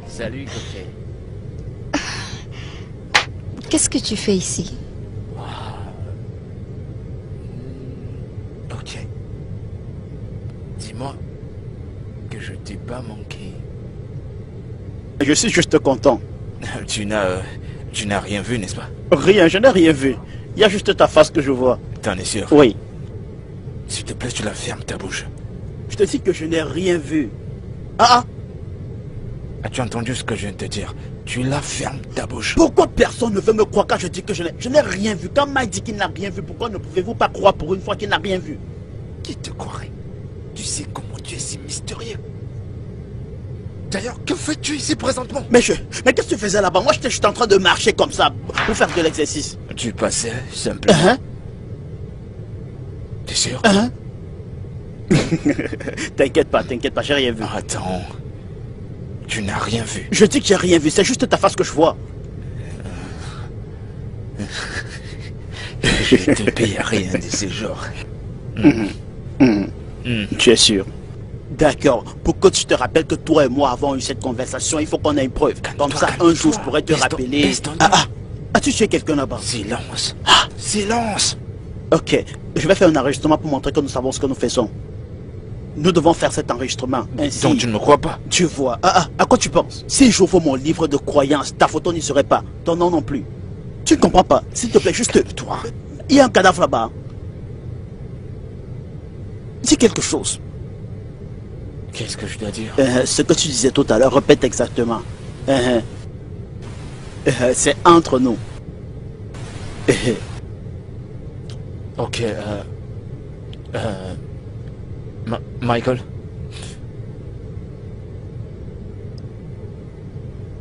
Salut, coquet. Qu'est-ce que tu fais ici? Ok. Dis-moi que je t'ai pas manqué. Je suis juste content. Tu n'as rien vu, n'est-ce pas? Rien, je n'ai rien vu. Il y a juste ta face que je vois. T'en es sûr? Oui. S'il te plaît, tu la fermes ta bouche. Je te dis que je n'ai rien vu. Ah! As-tu entendu ce que je viens de te dire? Tu la fermes ta bouche. Pourquoi personne ne veut me croire quand je dis que je n'ai rien vu? Quand Mike dit qu'il n'a rien vu, pourquoi ne pouvez-vous pas croire pour une fois qu'il n'a rien vu? Qui te croirait? Tu sais comment tu es si mystérieux. D'ailleurs, que fais-tu ici présentement? Mais qu'est-ce que tu faisais là-bas? Moi, j'étais juste en train de marcher comme ça pour faire de l'exercice. Tu passais simplement. T'es sûr? T'inquiète pas, j'ai rien vu. Attends. Tu n'as rien vu. Je dis que j'ai rien vu, c'est juste ta face que je vois. Je te paye rien de ce genre. Tu es sûr? D'accord. Pour que tu te rappelles que toi et moi avons eu cette conversation, il faut qu'on ait une preuve. Comme ça, un jour, je pourrais te rappeler... As-tu tué quelqu'un là-bas? Silence. Silence. Ok, je vais faire un enregistrement pour montrer que nous savons ce que nous faisons. Nous devons faire cet enregistrement. Ainsi, Donc tu ne me crois pas? tu vois. À quoi tu penses? Si j'ouvre mon livre de croyances, ta photo n'y serait pas. Ton nom non plus. Tu ne comprends pas. S'il te plaît, juste... Toi. Il y a un cadavre là-bas. Dis quelque chose. Qu'est-ce que je dois dire? Ce que tu disais tout à l'heure, répète exactement. C'est entre nous. Ok, Michael?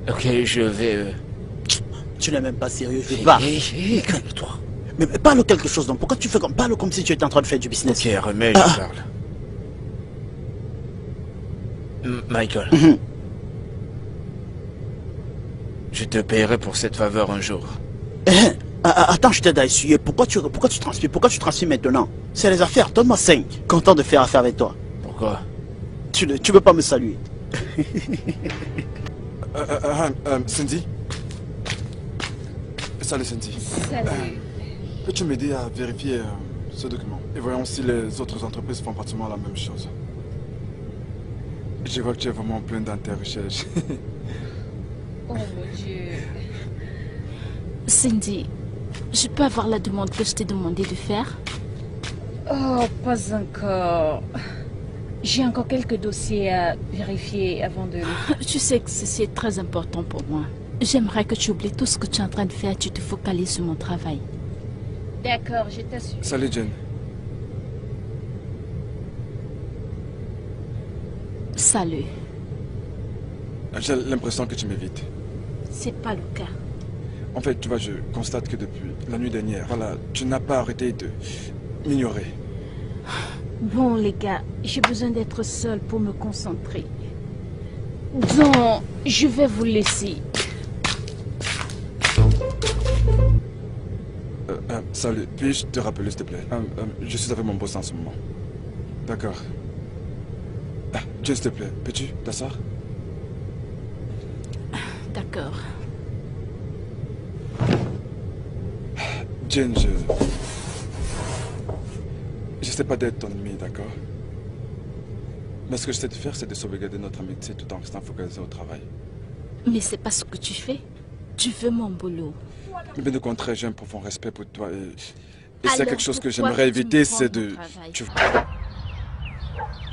Ok, je vais... Tu n'es même pas sérieux, je pars. Calme-toi. Mais parle quelque chose donc. Pourquoi tu fais comme... Parle comme si tu étais en train de faire du business. Ok, remets, je parle. Michael. Je te paierai pour cette faveur un jour. Attends, je t'aide à essuyer. Pourquoi tu transpires? Pourquoi tu transpires maintenant? C'est les affaires. Donne-moi 5. Content de faire affaire avec toi. Pourquoi? Tu veux pas me saluer. Cindy? Salut Cindy. Salut. Peux-tu m'aider à vérifier ce document? Et voyons si les autres entreprises font pratiquement la même chose. Je vois que tu es vraiment plein d'inter-recherche. Oh mon Dieu. Cindy, je peux avoir la demande que je t'ai demandé de faire? Oh, pas encore. J'ai encore quelques dossiers à vérifier avant de... Tu sais que ceci est très important pour moi. J'aimerais que tu oublies tout ce que tu es en train de faire et tu te focalises sur mon travail. D'accord, je t'assure. Salut Jen. Salut. J'ai l'impression que tu m'évites. C'est pas le cas. En fait, tu vois, je constate que depuis la nuit dernière, voilà, tu n'as pas arrêté de m'ignorer. Bon les gars, j'ai besoin d'être seule pour me concentrer. Donc, je vais vous laisser. Salut, puis-je te rappeler, s'il te plaît? Je suis avec mon boss en ce moment. D'accord. Jen, s'il te plaît, peux-tu t'asseoir? D'accord. Jen, je sais pas d'être ton ennemi, d'accord? Mais ce que j'essaie de faire, c'est de sauvegarder notre amitié tout en restant focalisé au travail. Mais c'est pas ce que tu fais. Tu veux mon boulot. Mais bien au contraire, j'ai un profond respect pour toi et c'est Alors, quelque chose que pourquoi j'aimerais tu me éviter, prends c'est mon de... travail?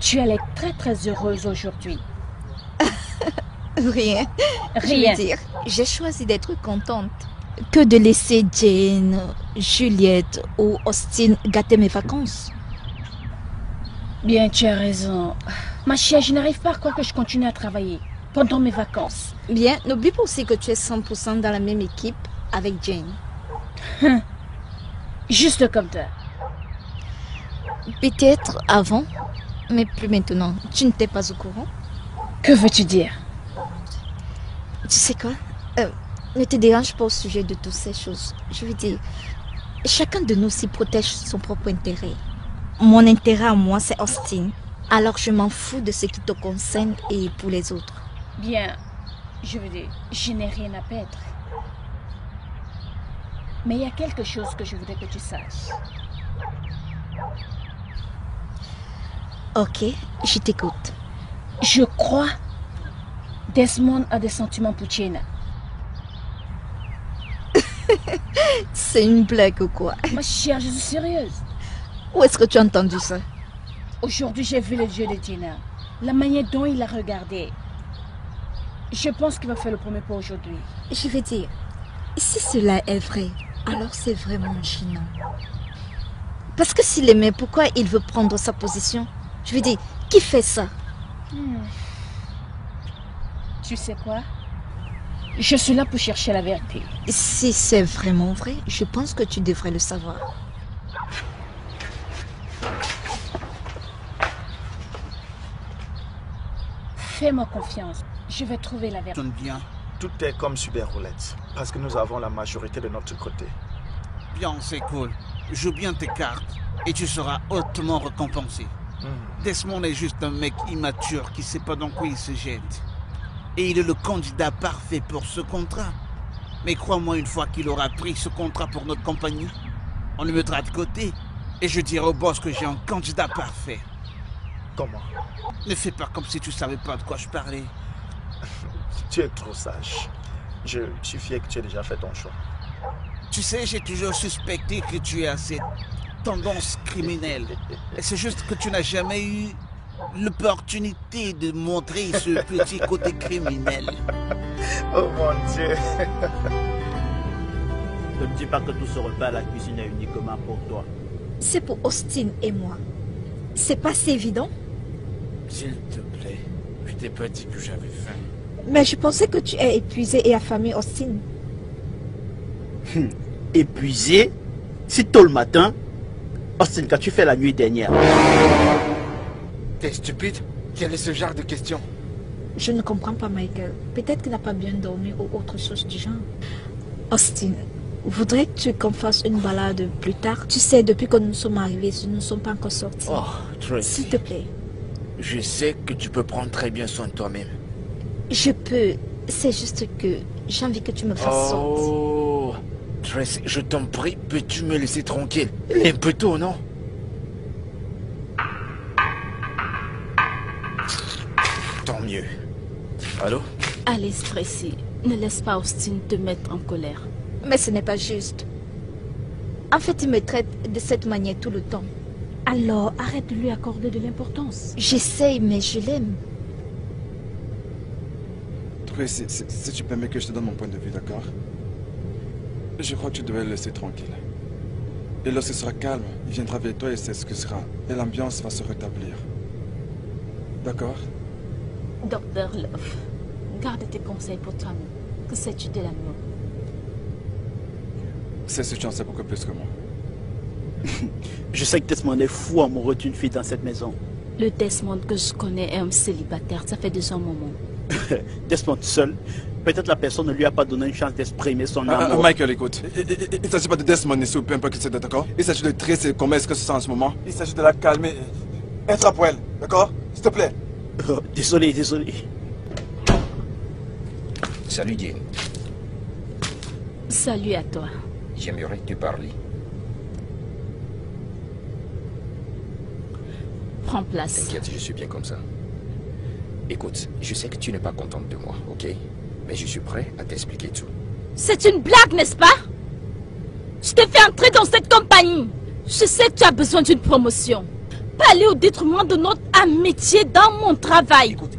Tu as l'air très très heureuse aujourd'hui. Rien. Rien. Je veux dire, j'ai choisi d'être contente que de laisser Jane, Juliette ou Austin gâter mes vacances. Bien, tu as raison. Ma chère, je n'arrive pas à croire que je continue à travailler pendant mes vacances. Bien, n'oublie pas aussi que tu es 100% dans la même équipe avec Jane. Juste comme toi. Peut-être avant, mais plus maintenant. Tu n'étais pas au courant? Que veux-tu dire? Tu sais quoi? Ne te dérange pas au sujet de toutes ces choses. Je veux dire, chacun de nous s'y protège son propre intérêt. Mon intérêt à moi, c'est Austin. Alors je m'en fous de ce qui te concerne et pour les autres. Bien, je veux dire, je n'ai rien à perdre. Mais il y a quelque chose que je voudrais que tu saches. Ok, je t'écoute. Je crois Desmond a des sentiments pour Jenna. C'est une blague ou quoi? Ma chère, je suis sérieuse. Où est-ce que tu as entendu ça? Aujourd'hui, j'ai vu les yeux de Jenna. La manière dont il a regardé. Je pense qu'il va faire le premier pas aujourd'hui. Je veux dire, si cela est vrai, alors c'est vraiment gênant. Parce que s'il aimait, pourquoi il veut prendre sa position? Je veux dire, qui fait ça? Tu sais quoi? Je suis là pour chercher la vérité. Si c'est vraiment vrai, je pense que tu devrais le savoir. Fais-moi confiance. Je vais trouver la vérité. Bien. Tout est comme Super Roulette, parce que nous avons la majorité de notre côté. Bien, c'est cool. Joue bien tes cartes et tu seras hautement récompensé. Desmond est juste un mec immature qui sait pas dans quoi il se jette. Et il est le candidat parfait pour ce contrat. Mais crois-moi, une fois qu'il aura pris ce contrat pour notre compagnie, on le mettra de côté Et je dirai au boss que j'ai un candidat parfait. Comment? Ne fais pas comme si tu savais pas de quoi je parlais. Tu es trop sage. Je suis fier que tu aies déjà fait ton choix. Tu sais, j'ai toujours suspecté que tu as cette tendance criminelle. Et c'est juste que tu n'as jamais eu l'opportunité de montrer ce petit côté criminel. Oh mon Dieu. Ne me dis pas que tout ce repas à la cuisine est uniquement pour toi. C'est pour Austin et moi. C'est pas si évident. S'il te plaît, je t'ai pas dit que j'avais faim. Mais je pensais que tu es épuisé et affamé, Austin. Épuisé? Si tôt le matin? Austin, qu'as-tu fait la nuit dernière? T'es stupide? Quel est ce genre de question? Je ne comprends pas, Michael. Peut-être qu'il n'a pas bien dormi ou autre chose du genre. Austin, voudrais-tu qu'on fasse une balade plus tard? Tu sais, depuis que nous sommes arrivés, nous ne sommes pas encore sortis. Oh, Tracy. S'il te plaît. Je sais que tu peux prendre très bien soin de toi-même. Je peux. C'est juste que j'ai envie que tu me fasses sortir. Oh, Tracy, je t'en prie, peux-tu me laisser tranquille? Il est un peu tôt, non? Tant mieux. Allô? Allez, Tracy, ne laisse pas Austin te mettre en colère. Mais ce n'est pas juste. En fait, il me traite de cette manière tout le temps. Alors, arrête de lui accorder de l'importance. J'essaye, mais je l'aime. Tracy, si tu permets que je te donne mon point de vue, d'accord? Je crois que tu devrais le laisser tranquille. Et lorsque ce sera calme, il viendra avec toi et c'est ce que sera. Et l'ambiance va se rétablir. D'accord? Docteur Love, garde tes conseils pour toi-même. Que sais-tu de l'amour? C'est ce que tu en sais beaucoup plus que moi. Je sais que Desmond est fou amoureux d'une fille dans cette maison. Le Desmond que je connais est un célibataire, ça fait 2 ans, moment. Desmond seul, peut-être la personne ne lui a pas donné une chance d'exprimer son amour. Michael, écoute, il ne s'agit pas de Desmond ici ou peu importe qui c'est, d'accord? Il s'agit de Tracy, comment est-ce que c'est ça en ce moment? Il s'agit de la calmer, être là pour elle, d'accord? S'il te plaît. Oh, désolé. Salut, Jane. Salut à toi. J'aimerais te parler. Prends place. T'inquiète, je suis bien comme ça. Écoute, je sais que tu n'es pas contente de moi, ok? Mais je suis prêt à t'expliquer tout. C'est une blague, n'est-ce pas? Je t'ai fait entrer dans cette compagnie. Je sais que tu as besoin d'une promotion. Pas aller au détriment de notre amitié dans mon travail. Écoute,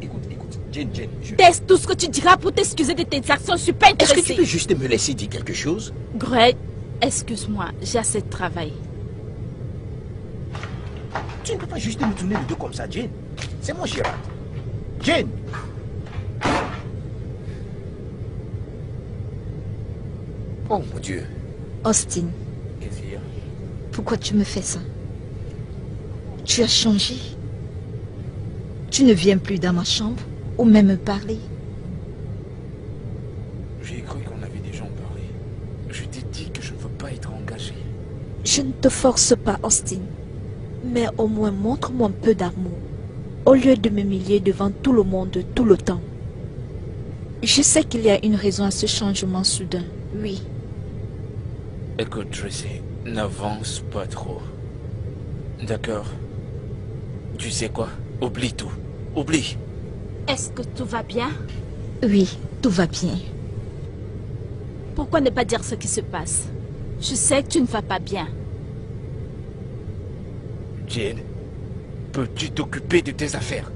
Jane, Teste tout ce que tu diras pour t'excuser de tes actions. Je suis pas intéressée. Est-ce que tu peux juste me laisser dire quelque chose? Greg, excuse-moi, j'ai assez de travail. Tu ne peux pas juste me tourner le dos comme ça, Jane. C'est moi, Gérard. Jane! Oh mon Dieu. Austin, Qu'est-ce qu'il y a? pourquoi tu me fais ça? Tu as changé. Tu ne viens plus dans ma chambre ou même me parler. J'ai cru qu'on avait déjà en parlé. Je t'ai dit que je ne veux pas être engagé. Je ne te force pas, Austin. Mais au moins montre-moi un peu d'amour. Au lieu de m'humilier devant tout le monde tout le temps. Je sais qu'il y a une raison à ce changement soudain. Oui. Écoute, Tracy, n'avance pas trop. D'accord? Tu sais quoi? Oublie tout. Oublie. Est-ce que tout va bien? Oui, tout va bien. Pourquoi ne pas dire ce qui se passe? Je sais que tu ne vas pas bien. Jane, peux-tu t'occuper de tes affaires?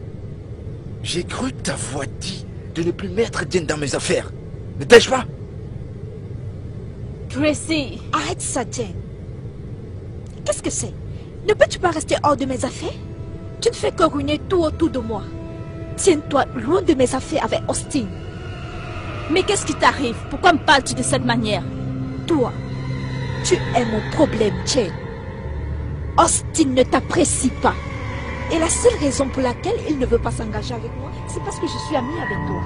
J'ai cru t'avoir dit de ne plus mettre Jane dans mes affaires. Ne t'ai-je pas? Tracy! Arrête ça, Jane. Qu'est-ce que c'est? Ne peux-tu pas rester hors de mes affaires? Tu ne fais que ruiner tout autour de moi. Tiens-toi loin de mes affaires avec Austin. Mais qu'est-ce qui t'arrive? Pourquoi me parles-tu de cette manière? Toi, tu es mon problème, Jane. Austin ne t'apprécie pas. Et la seule raison pour laquelle il ne veut pas s'engager avec moi, c'est parce que je suis amie avec toi.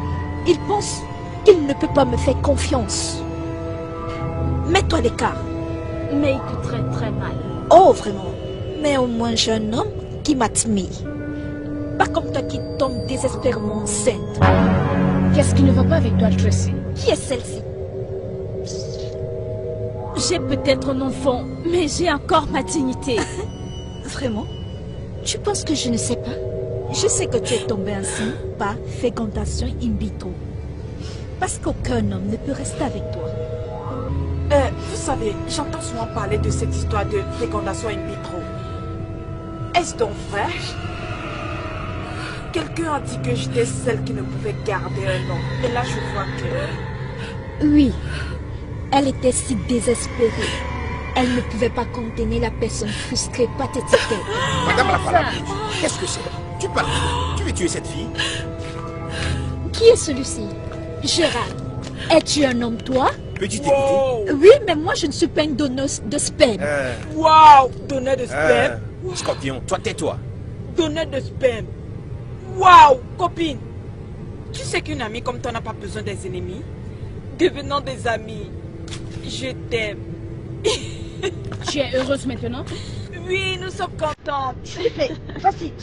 Il pense qu'il ne peut pas me faire confiance. Mets-toi à l'écart. Mais il te traite très mal. Oh, vraiment. Mais au moins j'ai un homme qui m'admire. Pas comme toi qui tombe désespérément enceinte. Qu'est-ce qui ne va pas avec toi, Tracy? Qui est celle-ci? J'ai peut-être un enfant, mais j'ai encore ma dignité. Vraiment? Tu penses que je ne sais pas? Je sais que tu es tombée enceinte par fécondation in vitro. Parce qu'aucun homme ne peut rester avec toi. Vous savez, j'entends souvent parler de cette histoire de fécondation in vitro. Est-ce donc vrai? Quelqu'un a dit que j'étais celle qui ne pouvait garder un homme. Et là, je vois que... Oui. Elle était si désespérée. Elle ne pouvait pas contenir la personne frustrée, pathétique. Madame la Paladine, qu'est-ce que c'est? Tu parles? Tu veux tuer cette fille? Qui est celui-ci? Gérard, es-tu un homme, toi? Peux-tu t'écouter? Oui, mais moi, je ne suis pas une donneuse de sperme. Waouh! Donneur de sperme? Scorpion, toi tais-toi. Donneur de sperme? Waouh! Copine! Tu sais qu'une amie comme toi n'a pas besoin des ennemis? Devenons des amis. Je t'aime. Tu es heureuse maintenant? Oui, nous sommes contentes. Vas-y.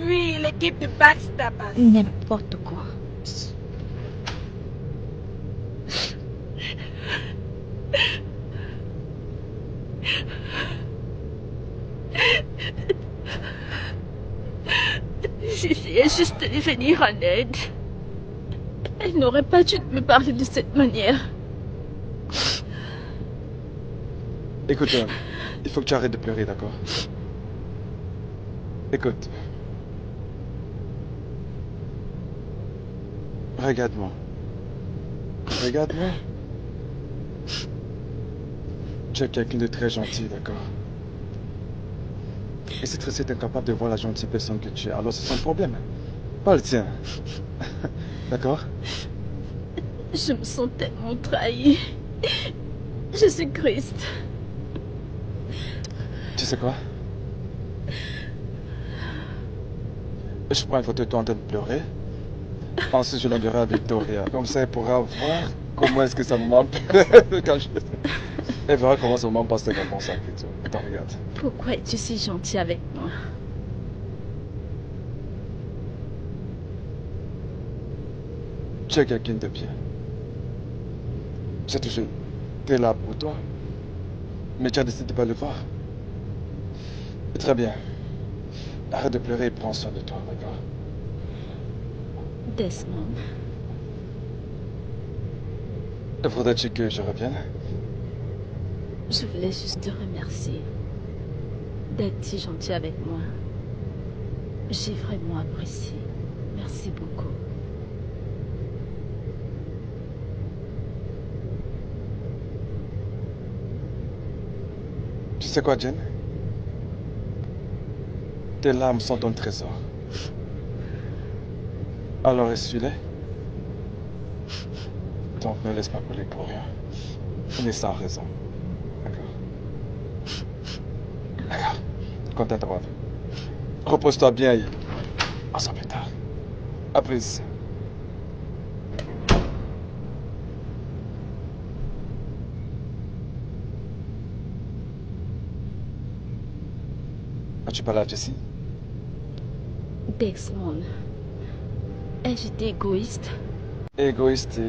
Oui, l'équipe de Backstab. N'importe quoi. J'essayais juste de lui venir en aide. Elle n'aurait pas dû me parler de cette manière. Écoute, il faut que tu arrêtes de pleurer, d'accord? Écoute. Regarde-moi. Regarde-moi. Tu es quelqu'un de très gentil, d'accord? Et c'est très incapable de voir la gentille personne que tu es. Alors c'est son problème. Pas le tien. D'accord? Je me sens tellement trahie. Je suis triste. Tu sais quoi? Je prends une photo de toi en train de pleurer. Ensuite, je l'enverrai à Victoria. Comme ça, elle pourra voir comment est-ce que ça m'empêche quand je... Elle verra comment ça m'empêche quand on s'en fait. Attends, regarde. Pourquoi es-tu si gentil avec moi? Tu es quelqu'un de bien. J'ai toujours été là pour toi. Mais tu as décidé de ne pas le voir. Très bien. Arrête de pleurer et prends soin de toi, d'accord? Desmond. Faudrait-tu que je revienne? Je voulais juste te remercier d'être si gentil avec moi. J'ai vraiment apprécié. Merci beaucoup. Tu sais quoi, Jen? Tes larmes sont ton trésor. Alors essuie-les. Donc ne laisse pas couler pour rien. On est sans raison. D'accord? D'accord. Content-toi. Repose-toi bien et on se revoit plus tard. À plus. As-tu parlé à Jessie? Desmond, ai-je été égoïste? Égoïste.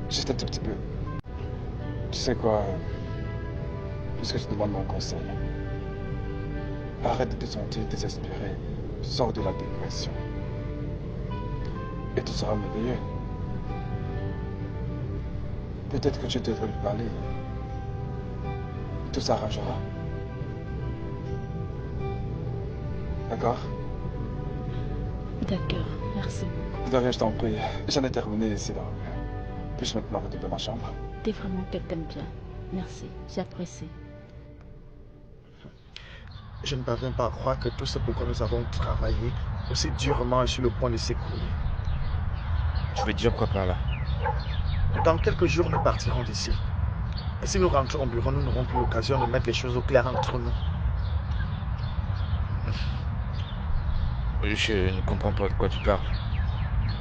Juste un tout petit peu. Tu sais quoi? Puisque je te demande mon conseil. Arrête de te sentir désespéré. Sors de la dépression. Et tout sera merveilleux. Peut-être que tu devrais lui parler. Tout s'arrangera. D'accord? D'accord, merci beaucoup. De rien, je t'en prie. J'en ai terminé ici, là. Puis-je maintenant retourner dans ma chambre? T'es vraiment quelqu'un de bien. Merci, j'apprécie. Je ne parviens pas à croire que tout ce pourquoi nous avons travaillé aussi durement est sur le point de s'écrouler. Tu veux dire quoi par là? Dans quelques jours, nous partirons d'ici. Et si nous rentrons au bureau, nous n'aurons plus l'occasion de mettre les choses au clair entre nous. Je ne comprends pas de quoi tu parles.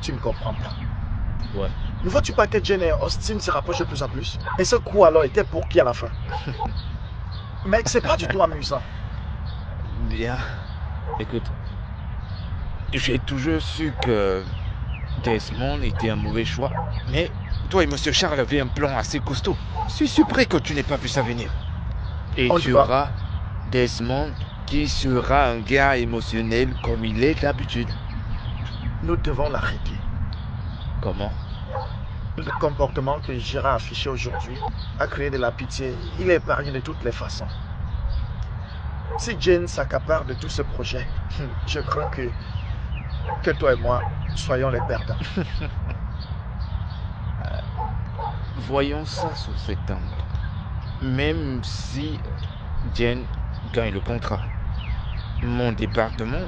Tu ne comprends pas. Ouais. Ne vois-tu pas que Jen et Austin se rapprochent de plus en plus? Et ce coup alors était pour qui à la fin? Mec, c'est pas du tout amusant. Bien. Écoute, j'ai toujours su que Desmond était un mauvais choix. Mais Toi et Monsieur Charles avaient un plan assez costaud. Je suis surpris que tu n'aies pas vu ça venir. Et tu auras Desmond qui sera un gars émotionnel comme il est d'habitude. Nous devons l'arrêter. Comment? Le comportement que Gérard a affiché aujourd'hui a créé de la pitié. Il est épargné de toutes les façons. Si Jane s'accapare de tout ce projet, je crains que toi et moi soyons les perdants. Voyons ça sous cet angle. Même si Jane gagne le contrat, mon département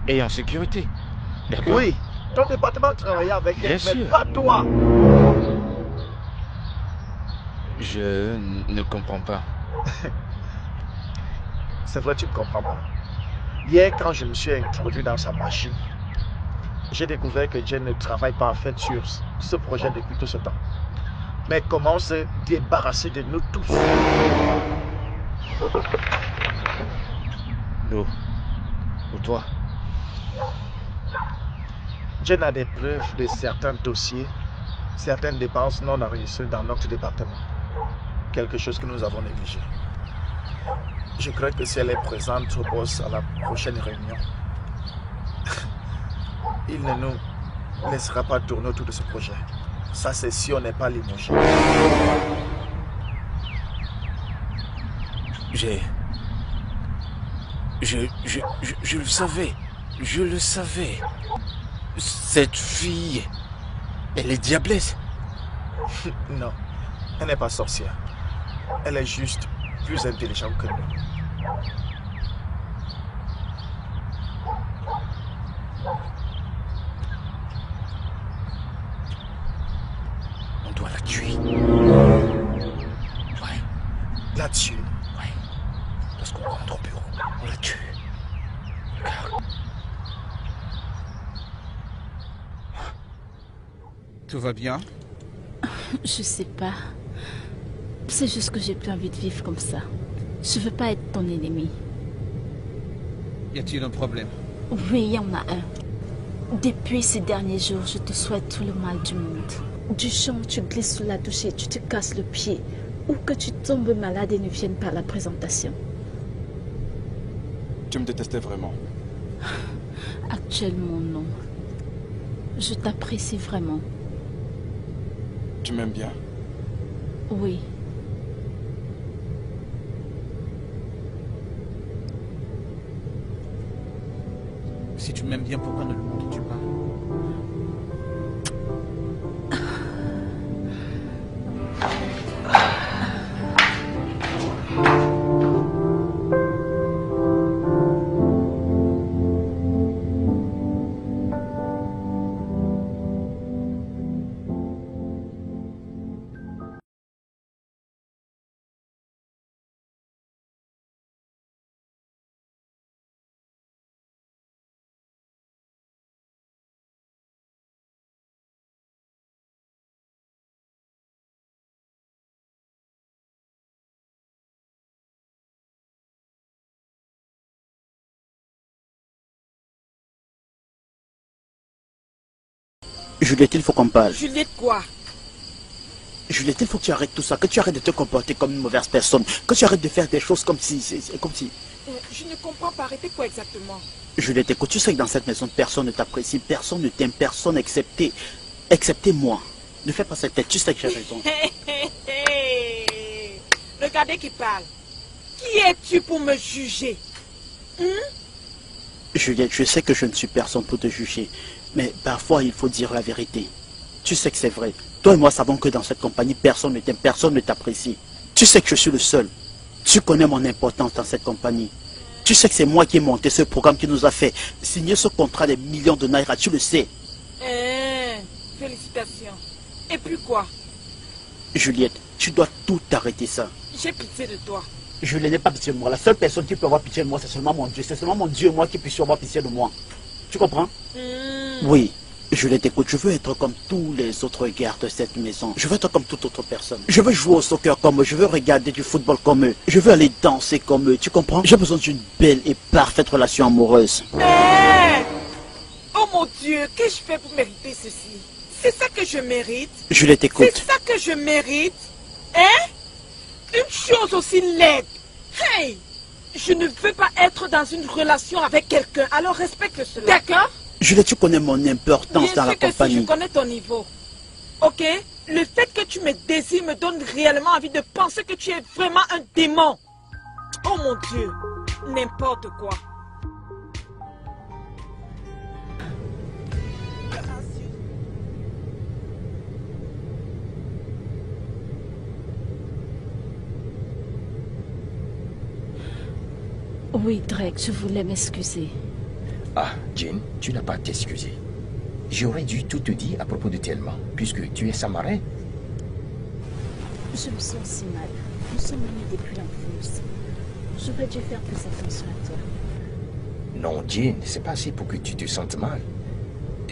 est en sécurité. D'accord? Oui, ton département travaille avec elle, Bien mais sûr. pas toi. Je ne comprends pas. C'est vrai, tu ne comprends pas. Hier, quand je me suis introduit dans sa machine, j'ai découvert que Jane ne travaille pas en fait sur ce projet depuis tout ce temps. Mais comment se débarrasser de nous tous? Nous. Ou toi. Jane a des preuves de certains dossiers, certaines dépenses non enregistrées dans notre département. Quelque chose que nous avons négligé. Je crois que si elle est présente au boss à la prochaine réunion, il ne nous laissera pas tourner autour de ce projet. Ça, c'est si on n'est pas limogé. Je le savais. Je le savais. Cette fille, elle est diablesse. Non, elle n'est pas sorcière. Elle est juste plus intelligente que nous. On doit la tuer. Ouais. La tuer? Ouais. Lorsqu'on rentre au bureau, on la tue. Regarde. Tout va bien? Je sais pas. C'est juste que j'ai plus envie de vivre comme ça. Je veux pas être ton ennemi. Y a-t-il un problème? Oui, il y en a un. Depuis ces derniers jours, je te souhaite tout le mal du monde. Du champ, tu glisses sous la douche et tu te casses le pied. Ou que tu tombes malade et ne viennes pas à la présentation. Tu me détestais vraiment. Actuellement, non. Je t'apprécie vraiment. Tu m'aimes bien? Oui. Si tu m'aimes bien, pourquoi ne le montres-tu pas? Juliette, il faut qu'on parle. Juliette quoi? Juliette, il faut que tu arrêtes tout ça, que tu arrêtes de te comporter comme une mauvaise personne, que tu arrêtes de faire des choses comme si... Je ne comprends pas, arrêtez quoi exactement? Juliette, écoute, tu sais que dans cette maison, personne ne t'apprécie, personne ne t'aime, personne excepté moi. Ne fais pas cette tête, tu sais que j'ai raison. Regardez qui parle. Qui es-tu pour me juger? Juliette, je sais que je ne suis personne pour te juger, mais parfois il faut dire la vérité. Tu sais que c'est vrai. Toi et moi savons que dans cette compagnie, personne ne t'aime, personne ne t'apprécie. Tu sais que je suis le seul. Tu connais mon importance dans cette compagnie. Tu sais que c'est moi qui ai monté ce programme qui nous a fait signer ce contrat des millions de naira, tu le sais. Félicitations. Et puis quoi? Juliette, tu dois tout arrêter ça. J'ai pitié de toi. Je n'ai pas pitié de moi. La seule personne qui peut avoir pitié de moi, c'est seulement mon Dieu. C'est seulement mon Dieu et moi qui puisse avoir pitié de moi. Tu comprends? Oui. Juliette, écoute, je veux être comme tous les autres gars de cette maison. Je veux être comme toute autre personne. Je veux jouer au soccer comme eux. Je veux regarder du football comme eux. Je veux aller danser comme eux. Tu comprends? J'ai besoin d'une belle et parfaite relation amoureuse. Oh mon Dieu, qu'ai-je fait pour mériter ceci? C'est ça que je mérite. Je t'écoute. C'est ça que je mérite. Hein? Une chose aussi laide. Hey! Je ne veux pas être dans une relation avec quelqu'un, alors respecte cela. D'accord? Juliette, tu connais mon importance dans la compagnie. Si je connais ton niveau. Ok? Le fait que tu me désires me donne réellement envie de penser que tu es vraiment un démon. Oh mon Dieu. N'importe quoi. Oui, Drake, je voulais m'excuser. Ah, Jane, tu n'as pas à t'excuser. J'aurais dû tout te dire à propos de Thelma, puisque tu es sa marraine. Je me sens si mal. Nous sommes unis depuis l'enfance. J'aurais dû faire plus attention à toi. Non, Jane, c'est pas assez pour que tu te sentes mal.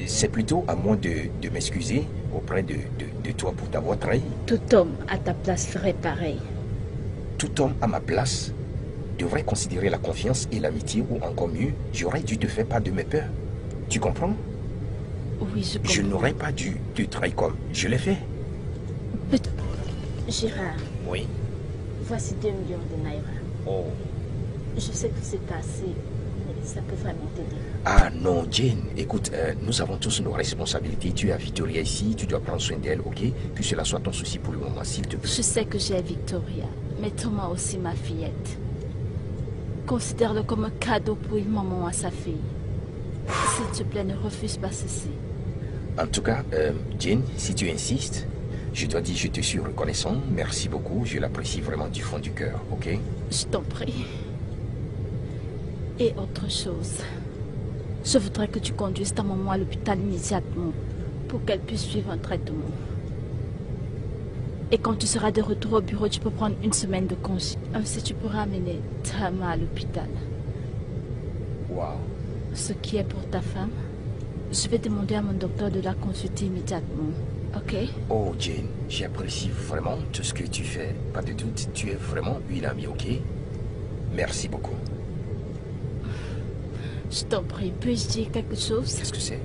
C'est plutôt à moi de m'excuser auprès de toi pour t'avoir trahi. Tout homme à ta place ferait pareil. Tout homme à ma place devrait considérer la confiance et l'amitié, ou encore mieux, j'aurais dû te faire part de mes peurs. Tu comprends? Oui, je comprends. Je n'aurais pas dû te trahir comme je l'ai fait. Gérard. Oui. Voici 2 millions de naira. Oh. Je sais que c'est pas assez, mais ça peut vraiment t'aider. Ah non, Jane, écoute, nous avons tous nos responsabilités. Tu as Victoria ici, tu dois prendre soin d'elle, ok? Que cela soit ton souci pour le moment, s'il te plaît. Je sais que j'ai Victoria, mais Thomas aussi ma fillette. Considère-le comme un cadeau pour une maman à sa fille. S'il te plaît, ne refuse pas ceci. En tout cas, Jane, si tu insistes, je dois dire que je te suis reconnaissant. Merci beaucoup, je l'apprécie vraiment du fond du cœur, ok? Je t'en prie. Et autre chose, je voudrais que tu conduises ta maman à l'hôpital immédiatement pour qu'elle puisse suivre un traitement. Et quand tu seras de retour au bureau, tu peux prendre 1 semaine de congé. Ainsi, tu pourras amener Thelma à l'hôpital. Wow. Ce qui est pour ta femme, je vais demander à mon docteur de la consulter immédiatement. Ok? Oh, Jane, j'apprécie vraiment tout ce que tu fais. Pas de doute, tu es vraiment une amie, ok? Merci beaucoup. Je t'en prie, puis-je dire quelque chose? Qu'est-ce que c'est?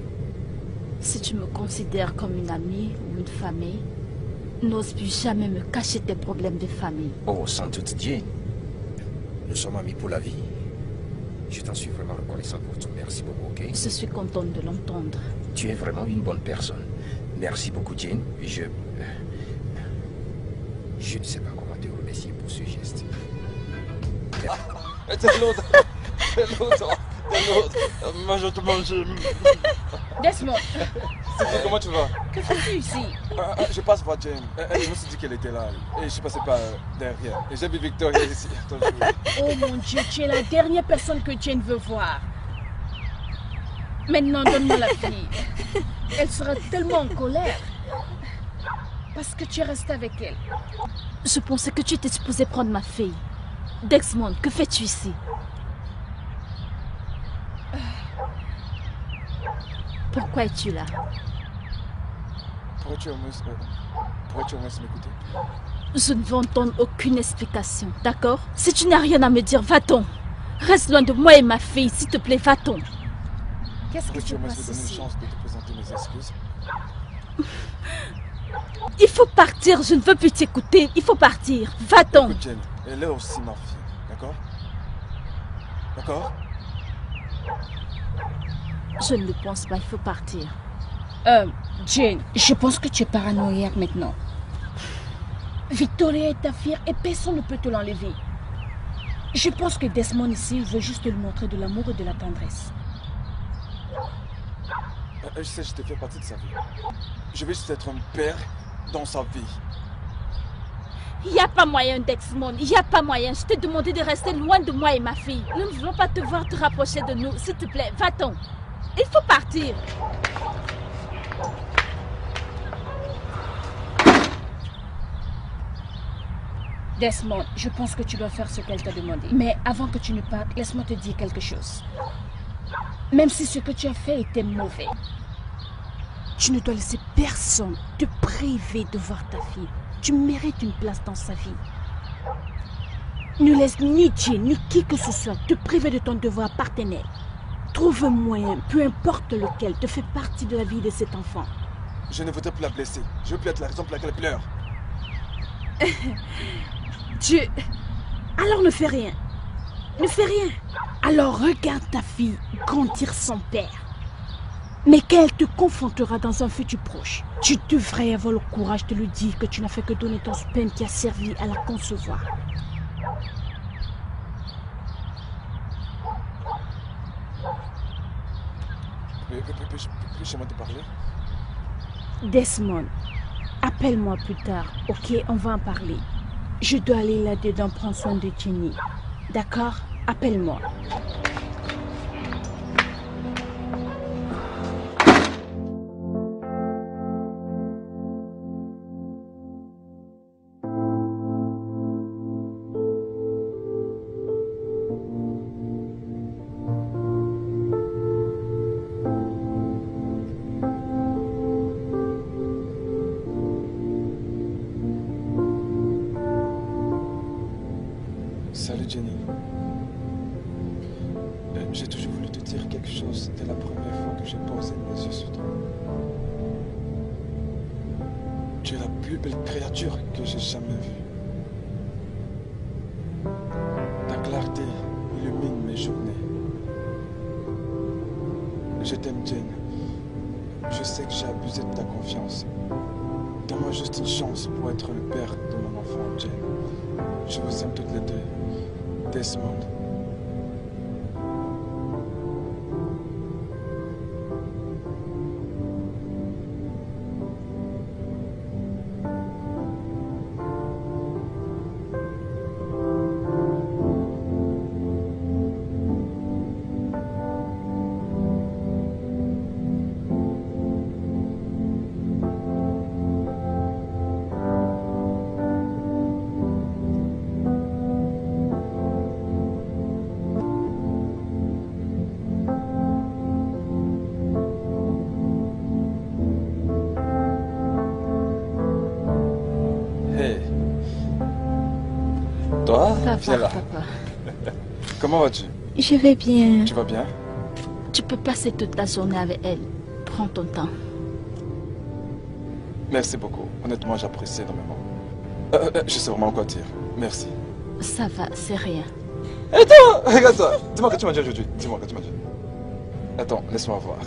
Si tu me considères comme une amie ou une famille, n'ose plus jamais me cacher tes problèmes de famille. Oh, sans doute, Jane. Nous sommes amis pour la vie. Je t'en suis vraiment reconnaissant pour tout. Merci beaucoup, ok? Je suis contente de l'entendre. Tu es vraiment une bonne personne. Merci beaucoup, Jane. Je ne sais pas comment te remercier pour ce geste. C'est l'autre. C'est l'autre. Moi, je te mange. Desmond. Comment tu vas? Que fais-tu ici? Je passe voir Jane. Je me suis dit qu'elle était là. Et je passais pas derrière. Et j'ai vu Victoria ici. Attends, Oh mon Dieu, tu es la dernière personne que Jane veut voir. Maintenant, donne-moi la fille. Elle sera tellement en colère. Parce que tu es resté avec elle. Je pensais que tu étais supposé prendre ma fille. Desmond, que fais-tu ici? Pourquoi es-tu là? Pourrais-tu au moins m'écouter? Je ne veux entendre aucune explication, d'accord? Si tu n'as rien à me dire, va-t'en. Reste loin de moi et ma fille, s'il te plaît, va-t'en. Qu'est-ce que tu passes ici? Une chance de te présenter mes excuses. Il faut partir, je ne veux plus t'écouter. Il faut partir, va-t'en. Écoute, Jane, elle est aussi ma fille, d'accord? D'accord? Je ne le pense pas, il faut partir. Jane, je pense que tu es paranoïaque maintenant. Victoria est ta fille et personne ne peut te l'enlever. Je pense que Desmond ici veut juste lui montrer de l'amour et de la tendresse. Je sais, je te fais partie de sa vie. Je vais juste être un père dans sa vie. Il n'y a pas moyen, Desmond. Il n'y a pas moyen. Je t'ai demandé de rester loin de moi et ma fille. Nous ne voulons pas te voir te rapprocher de nous. S'il te plaît, va-t'en. Il faut partir. Desmond, je pense que tu dois faire ce qu'elle t'a demandé. Mais avant que tu ne partes, laisse-moi te dire quelque chose. Même si ce que tu as fait était mauvais, tu ne dois laisser personne te priver de voir ta fille. Tu mérites une place dans sa vie. Ne laisse ni Dieu, ni qui que ce soit te priver de ton devoir partenaire. Trouve un moyen, peu importe lequel, de faire partie de la vie de cet enfant. Je ne voudrais plus la blesser. Je veux plus être la raison pour laquelle elle pleure. Dieu. Alors ne fais rien. Ne fais rien. Alors regarde ta fille grandir sans père. Mais qu'elle te confrontera dans un futur proche. Tu devrais avoir le courage de lui dire que tu n'as fait que donner ton sperme qui a servi à la concevoir. Puis-je te parler? Desmond, appelle-moi plus tard, ok? On va en parler. Je dois aller là-dedans prendre soin de Jenny. D'accord? Appelle-moi. Salut Jenny. J'ai toujours voulu te dire quelque chose dès la première fois que j'ai posé mes yeux sur toi. Tu es la plus belle créature que j'ai jamais vue. Ta clarté illumine mes journées. Je t'aime, Jane. Je sais que j'ai abusé de ta confiance. Donne-moi juste une chance pour être le père de mon enfant, Jane. Je vous aime toutes les deux. Desmond. Toi, viens là. Papa. Comment vas-tu? Je vais bien. Tu vas bien? Tu peux passer toute la journée avec elle. Prends ton temps. Merci beaucoup. Honnêtement, j'apprécie énormément. Je sais vraiment quoi dire. Merci. Ça va, c'est rien. Et toi, regarde-toi. Dis-moi que tu m'as dit aujourd'hui. Dis-moi que tu m'as dit. Attends, laisse-moi voir.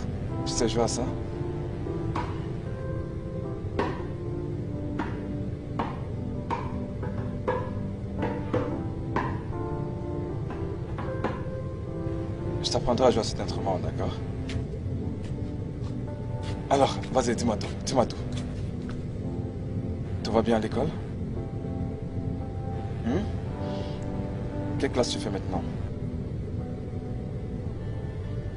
Tu sais jouer à ça? Je t'apprendrai à jouer à cet instrument, d'accord? Alors, vas-y, dis-moi tout. Dis-moi tout. Tout va bien à l'école? Quelle classe tu fais maintenant?